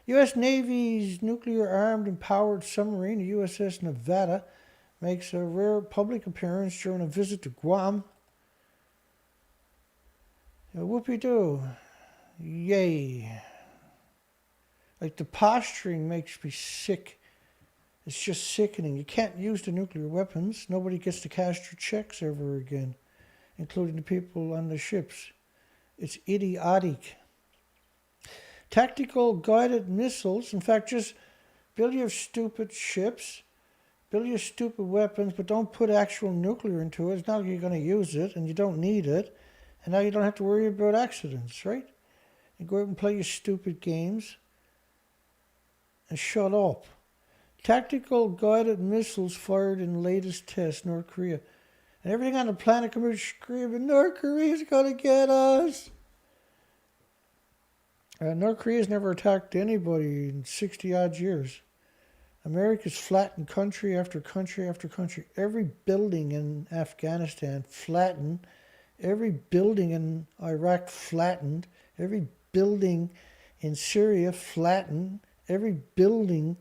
U.S. Navy's nuclear-armed and powered submarine, the USS Nevada, makes a rare public appearance during a visit to Guam. Whoopie-doo. Yay. Like, the posturing makes me sick. It's just sickening. You can't use the nuclear weapons. Nobody gets to cash their checks ever again, including the people on the ships. It's idiotic. Tactical guided missiles. In fact, just build your stupid ships, build your stupid weapons, but don't put actual nuclear into it. It's not like you're going to use it, and you don't need it. And now you don't have to worry about accidents, right? You go out and play your stupid games and shut up. Tactical guided missiles fired in latest test, North Korea. And everything on the planet comes out screaming, North Korea's going to get us. North Korea's never attacked anybody in 60 odd years. America's flattened country after country after country. Every building in Afghanistan flattened. Every building in Iraq flattened. Every building in Syria flattened. Every building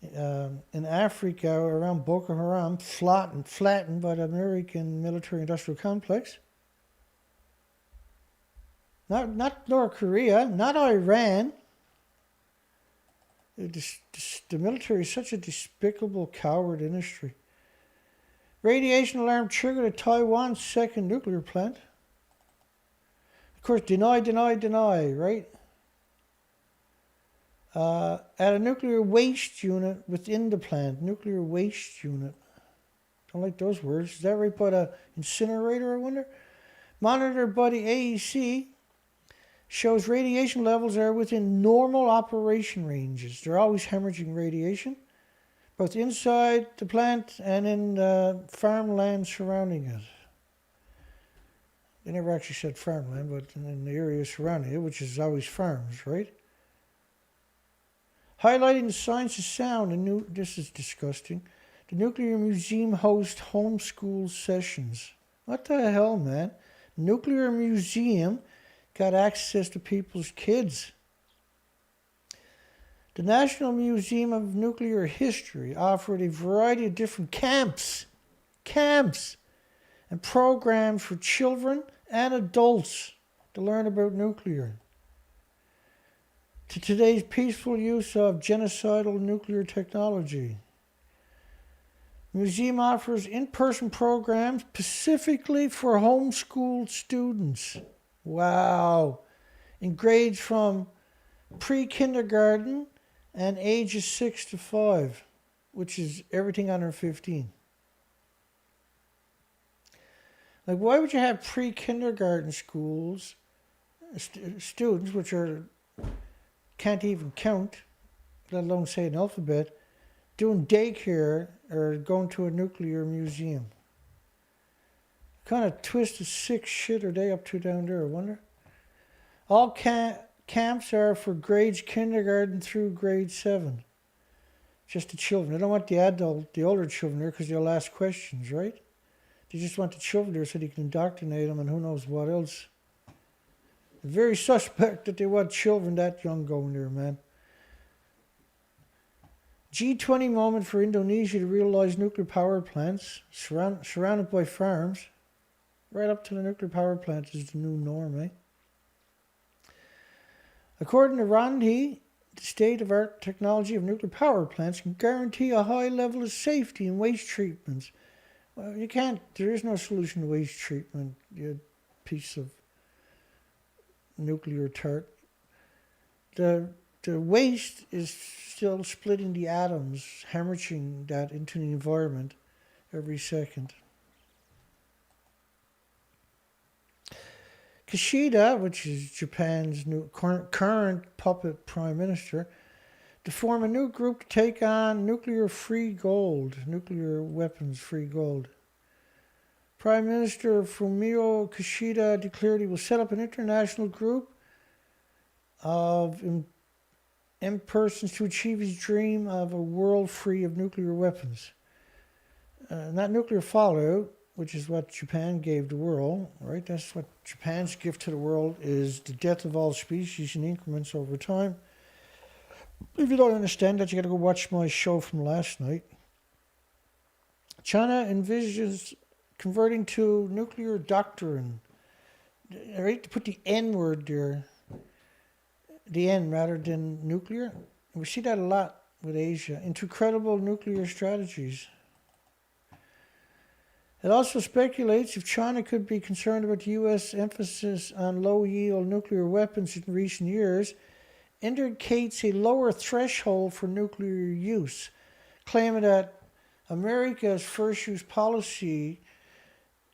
in Africa around Boko Haram flattened by the American military-industrial complex. Not North Korea, not Iran. The military is such a despicable, coward industry. Radiation alarm triggered at Taiwan's second nuclear plant. Of course, deny, right? At a nuclear waste unit within the plant. Nuclear waste unit. Don't like those words. Is that right by the incinerator, I wonder? Monitored by the AEC shows radiation levels are within normal operation ranges. They're always hemorrhaging radiation, both inside the plant and in farmland surrounding it. They never actually said farmland, but in the area surrounding it, which is always farms, right? Highlighting the science of sound, this is disgusting. The Nuclear Museum hosts homeschool sessions. What the hell, man? Nuclear Museum got access to people's kids. The National Museum of Nuclear History offered a variety of different camps, and programs for children and adults to learn about nuclear. To today's peaceful use of genocidal nuclear technology. The museum offers in-person programs specifically for homeschooled students. Wow. In grades from pre-kindergarten and ages 6 to 5, which is everything under 15. Like, why would you have pre-kindergarten schools, students, which can't even count, let alone say an alphabet, doing daycare or going to a nuclear museum? What kind of twisted, sick shit are they up to down there, I wonder? All camps are for grades kindergarten through grade 7. Just the children. They don't want the older children there because they'll ask questions, right? They just want the children there so they can indoctrinate them and who knows what else. Very suspect that they want children that young going there, man. G20 moment for Indonesia to realize nuclear power plants surrounded by farms. Right up to the nuclear power plant is the new norm, eh? According to Randhi, the state-of-art technology of nuclear power plants can guarantee a high level of safety in waste treatments. Well, you can't. There is no solution to waste treatment, you piece of nuclear tart. The waste is still splitting the atoms, hemorrhaging that into the environment every second. Kishida, which is Japan's current puppet prime minister, to form a new group to take on nuclear weapons free gold. Prime Minister Fumio Kishida declared he will set up an international group of persons to achieve his dream of a world free of nuclear weapons. Not nuclear fallout, which is what Japan gave the world, right? That's what Japan's gift to the world is the death of all species in increments over time. If you don't understand that, you got to go watch my show from last night. China envisions converting to nuclear doctrine, right? To put the N word there, the N rather than nuclear. And we see that a lot with Asia, into credible nuclear strategies. It also speculates if China could be concerned about the U.S. emphasis on low-yield nuclear weapons in recent years, indicates a lower threshold for nuclear use, claiming that America's first-use policy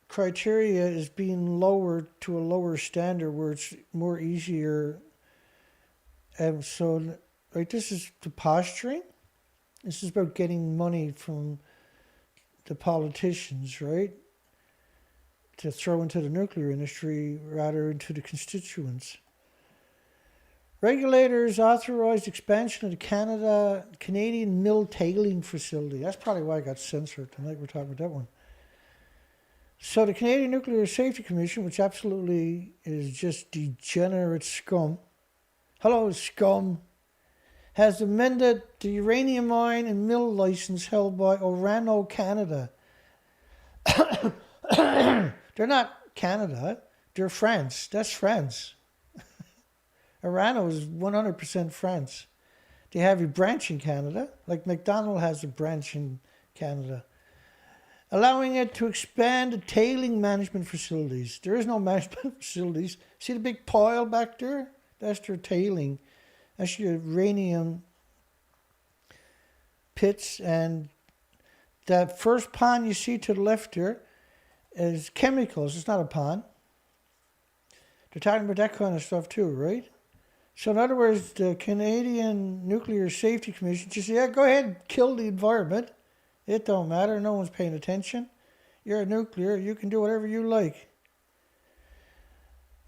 criteria is being lowered to a lower standard where it's more easier. And so, right, this is the posturing. This is about getting money from the politicians, right, to throw into the nuclear industry rather into the constituents. Regulators authorized expansion of the Canadian mill tailing facility. That's probably why I got censored tonight. We're talking about that one. So the Canadian Nuclear Safety Commission, which absolutely is just degenerate scum, hello scum, has amended the uranium mine and mill license held by Orano Canada. They're not Canada, they're France. That's France. Orano is 100% France. They have a branch in Canada, like McDonald has a branch in Canada, allowing it to expand the tailing management facilities. There is no management facilities. See the big pile back there? That's their tailing. That's your uranium pits, and that first pond you see to the left there is chemicals. It's not a pond. They're talking about that kind of stuff too, right? So in other words, the Canadian Nuclear Safety Commission just said, yeah, go ahead, kill the environment. It don't matter. No one's paying attention. You're a nuclear. You can do whatever you like.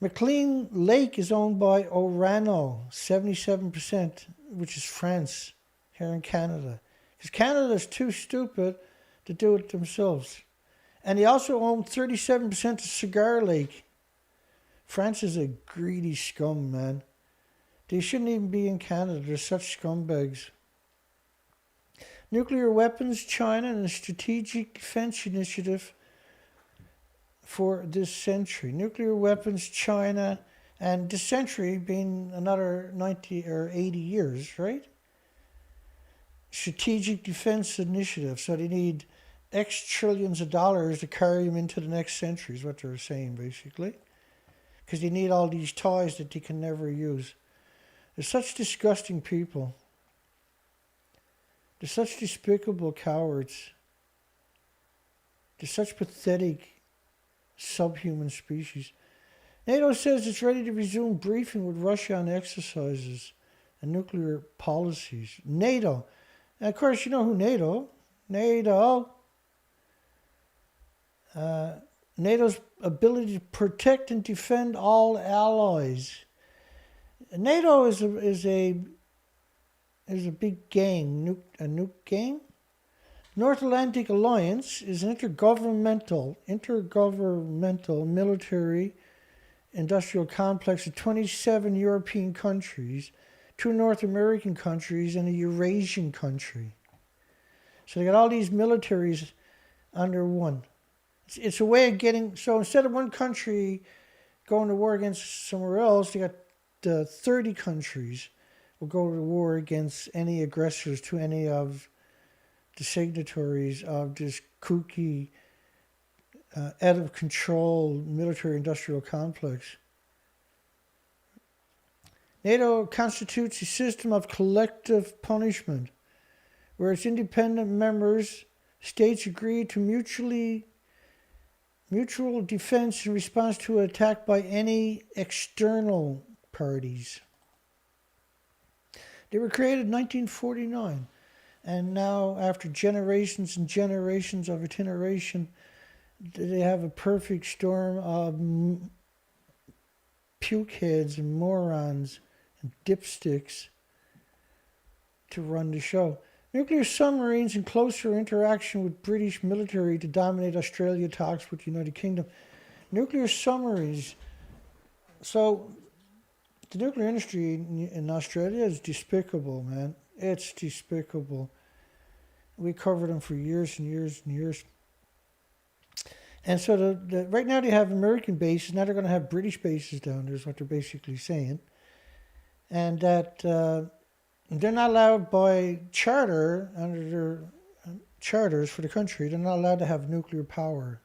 McLean Lake is owned by Orano, 77%, which is France, here in Canada. Because Canada's too stupid to do it themselves. And they also own 37% of Cigar Lake. France is a greedy scum, man. They shouldn't even be in Canada. They're such scumbags. Nuclear weapons, China, and a strategic defense initiative for this century. Nuclear weapons, China, and this century being another 90 or 80 years, right? Strategic defense initiative. So they need X trillions of dollars to carry them into the next century is what they're saying, basically. Because they need all these toys that they can never use. They're such disgusting people. They're such despicable cowards. They're such pathetic subhuman species. NATO says it's ready to resume briefing with Russia on exercises and nuclear policies. NATO. And of course, you know who NATO? NATO's ability to protect and defend all allies. NATO is a big gang, a nuke gang. North Atlantic Alliance is an intergovernmental military industrial complex of 27 European countries, 2 North American countries, and a Eurasian country. So they got all these militaries under one. It's a way of getting, so instead of one country going to war against somewhere else, they got 30 countries will go to war against any aggressors to any of the signatories of this kooky, out of control military-industrial complex. NATO constitutes a system of collective punishment, where its independent members, states agree to mutual defense in response to an attack by any external parties. They were created in 1949, and now after generations and generations of iteration, they have a perfect storm of pukeheads and morons and dipsticks to run the show. Nuclear submarines in closer interaction with British military to dominate Australia talks with the United Kingdom. Nuclear submarines. So the nuclear industry in Australia is despicable, man. It's despicable. We covered them for years and years and years. And so right now they have American bases. Now they're going to have British bases down there is what they're basically saying. And that they're not allowed by charter, under their charters for the country, they're not allowed to have nuclear power.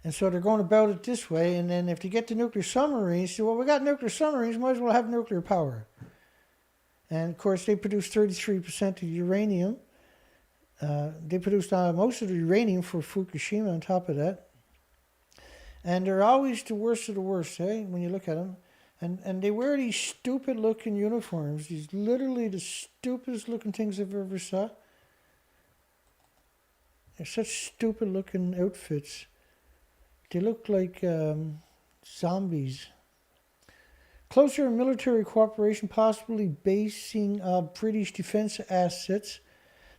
And so they're going about it this way. And then if they get the nuclear submarines, say, well, we got nuclear submarines, might as well have nuclear power. And of course, they produce 33% of the uranium. They produced most of the uranium for Fukushima on top of that. And they're always the worst of the worst, eh, when you look at them. And they wear these stupid looking uniforms, these literally the stupidest looking things I've ever saw. They're such stupid looking outfits. They look like zombies. Closer military cooperation, possibly basing British defence assets.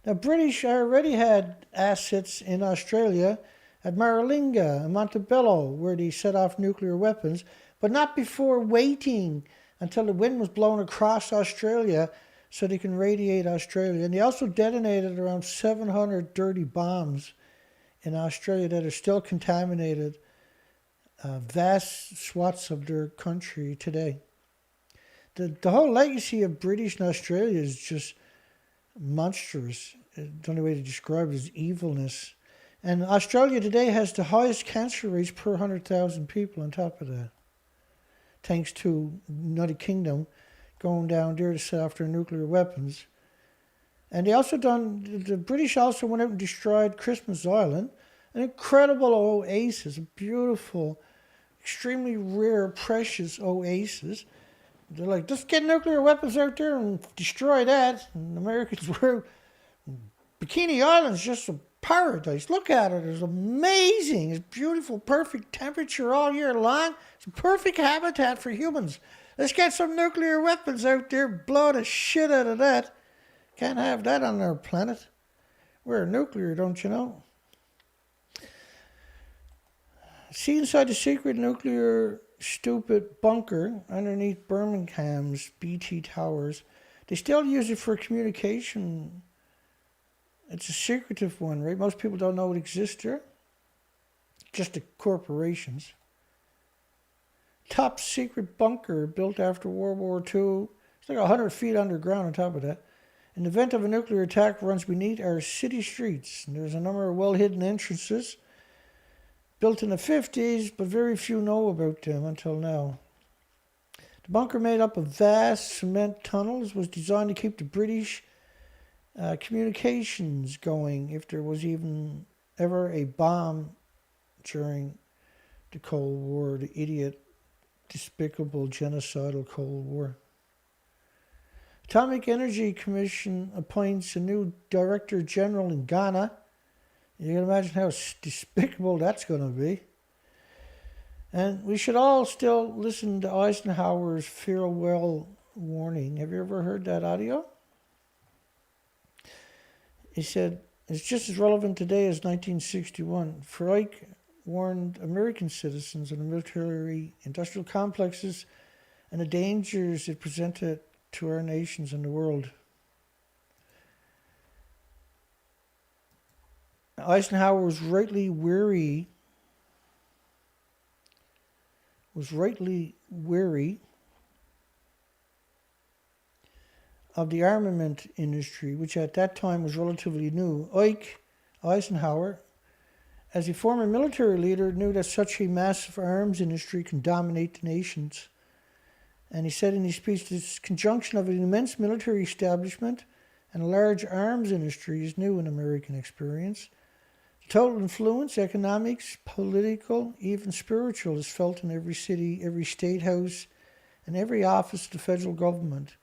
Now, British already had assets in Australia at Maralinga and Montebello, where they set off nuclear weapons, but not before waiting until the wind was blown across Australia so they can radiate Australia. And they also detonated around 700 dirty bombs in Australia that are still contaminated vast swaths of their country today. The whole legacy of British and Australia is just monstrous. The only way to describe it is evilness. And Australia today has the highest cancer rates per 100,000 people on top of that, thanks to United Kingdom going down there to set off their nuclear weapons. And the British also went out and destroyed Christmas Island, an incredible oasis, a beautiful, extremely rare, precious oasis. They're like, let's get nuclear weapons out there and destroy that. And the Americans were, Bikini Island's just a paradise. Look at it. It's amazing. It's beautiful, perfect temperature all year long. It's a perfect habitat for humans. Let's get some nuclear weapons out there, blow the shit out of that. Can't have that on our planet. We're nuclear, don't you know? See inside the secret nuclear stupid bunker underneath Birmingham's BT Towers. They still use it for communication. It's a secretive one, right? Most people don't know it exists there. Just the corporations. Top secret bunker built after World War II. It's like 100 feet underground on top of that. In the event of a nuclear attack, runs beneath our city streets. And there's a number of well-hidden entrances built in the 50s, but very few know about them until now. The bunker, made up of vast cement tunnels, was designed to keep the British communications going if there was even ever a bomb during the Cold War, the idiot, despicable, genocidal Cold War. Atomic Energy Commission appoints a new Director General in Ghana. You can imagine how despicable that's going to be. And we should all still listen to Eisenhower's farewell warning. Have you ever heard that audio? He said, it's just as relevant today as 1961. Ike warned American citizens of the military industrial complexes and the dangers it presented to our nations and the world. Eisenhower was rightly wary of the armament industry, which at that time was relatively new. Ike Eisenhower, as a former military leader, knew that such a massive arms industry can dominate the nations. And he said in his speech, this conjunction of an immense military establishment and a large arms industry is new in American experience. Total influence, economics, political, even spiritual, is felt in every city, every state house, and every office of the federal government.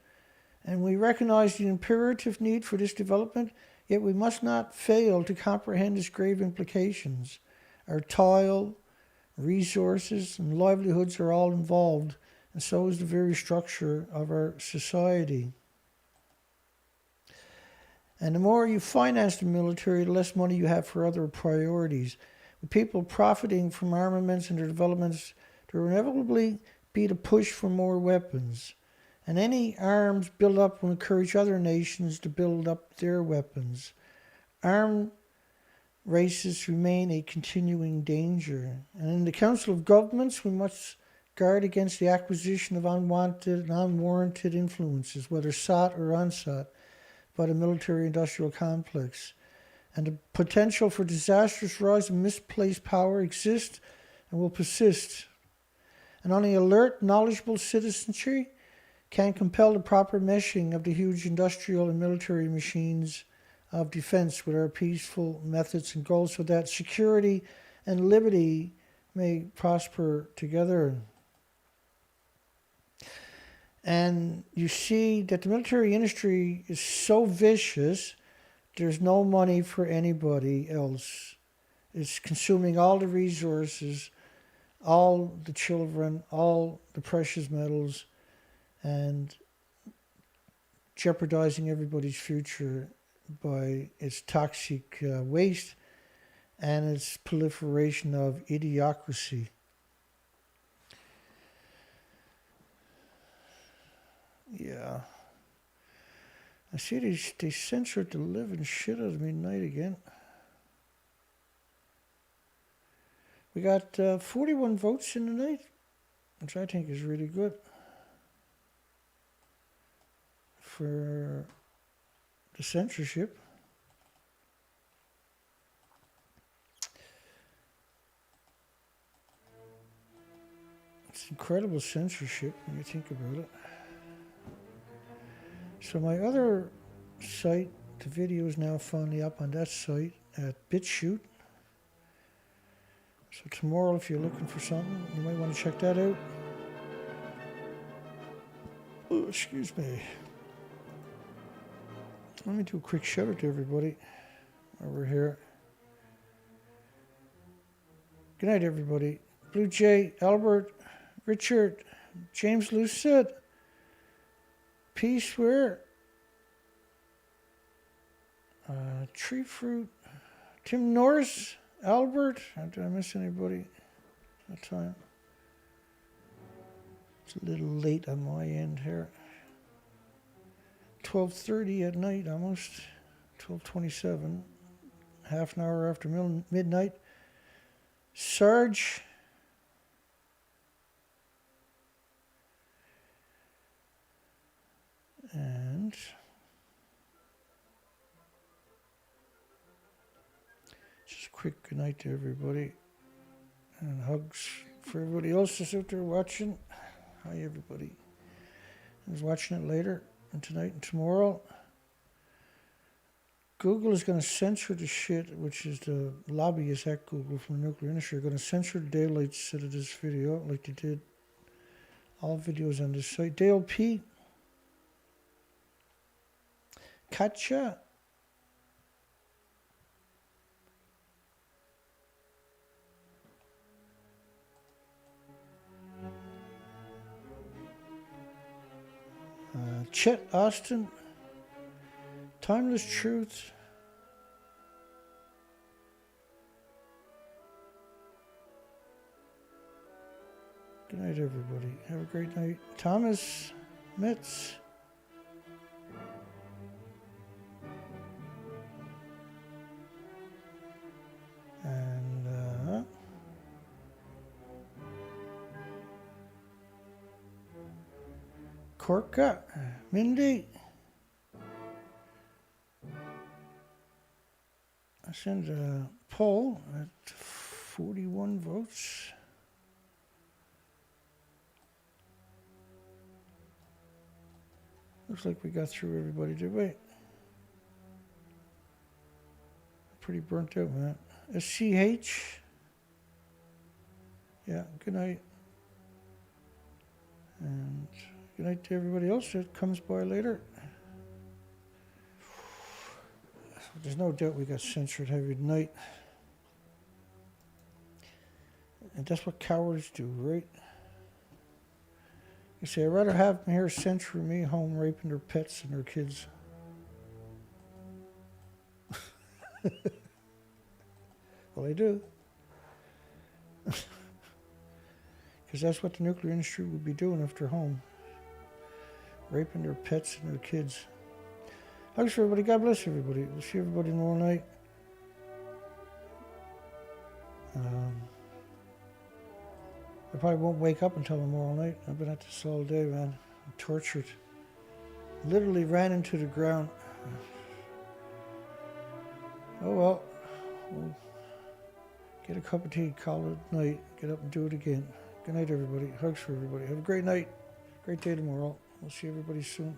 And we recognize the imperative need for this development, yet we must not fail to comprehend its grave implications. Our toil, resources, and livelihoods are all involved, and so is the very structure of our society. And the more you finance the military, the less money you have for other priorities. With people profiting from armaments and their developments, there will inevitably be the push for more weapons. And any arms build-up will encourage other nations to build up their weapons. Armed races remain a continuing danger. And in the Council of Governments, we must guard against the acquisition of unwanted and unwarranted influences, whether sought or unsought, by the military-industrial complex. And the potential for disastrous rise of misplaced power exists and will persist. And only alert, knowledgeable citizenry can compel the proper meshing of the huge industrial and military machines of defense with our peaceful methods and goals so that security and liberty may prosper together. And you see that the military industry is so vicious, there's no money for anybody else. It's consuming all the resources, all the children, all the precious metals, and jeopardizing everybody's future by its toxic waste and its proliferation of idiocracy. Yeah. I see they censored the living shit out of me tonight again. We got 41 votes in the night, which I think is really good for the censorship. It's incredible censorship when you think about it. So my other site, the video is now finally up on that site at BitChute. So tomorrow, if you're looking for something, you might want to check that out. Oh, excuse me. Let me do a quick shout out to everybody over here. Good night, everybody. Blue Jay, Albert, Richard, James Lucid, Peace Ware, Tree Fruit, Tim Norris, Albert. Did I miss anybody that time? It's a little late on my end here. 12:30 at night, almost 12:27, half an hour after midnight. Sarge, and just a quick good night to everybody, and hugs for everybody else that's out there watching. Hi, everybody who's watching it later. And tonight and tomorrow, Google is going to censor the shit, which is the lobbyists at Google from the nuclear industry are going to censor the daylights out of this video, like they did all videos on this site. Dale P. Katja. Chet Austin, Timeless Truth, good night, everybody. Have a great night. Thomas Metz, and Korka, Mindy. I sent a poll at 41 votes. Looks like we got through everybody, did we? Pretty burnt out, man. SCH. Yeah, good night. And good night to everybody else that comes by later. There's no doubt we got censored heavy tonight. And that's what cowards do, right? You say, I'd rather have them here censoring me home raping their pets and their kids. Well, they do. Because that's what the nuclear industry would be doing if they're home. Raping their pets and their kids. Thanks for everybody. God bless everybody. We'll see everybody tomorrow night. I probably won't wake up until tomorrow night. I've been at this all day, man. I'm tortured. Literally ran into the ground. Oh well. We'll get a cup of tea, call it night, get up and do it again. Good night, everybody. Hugs for everybody. Have a great night. Great day tomorrow. We'll see everybody soon.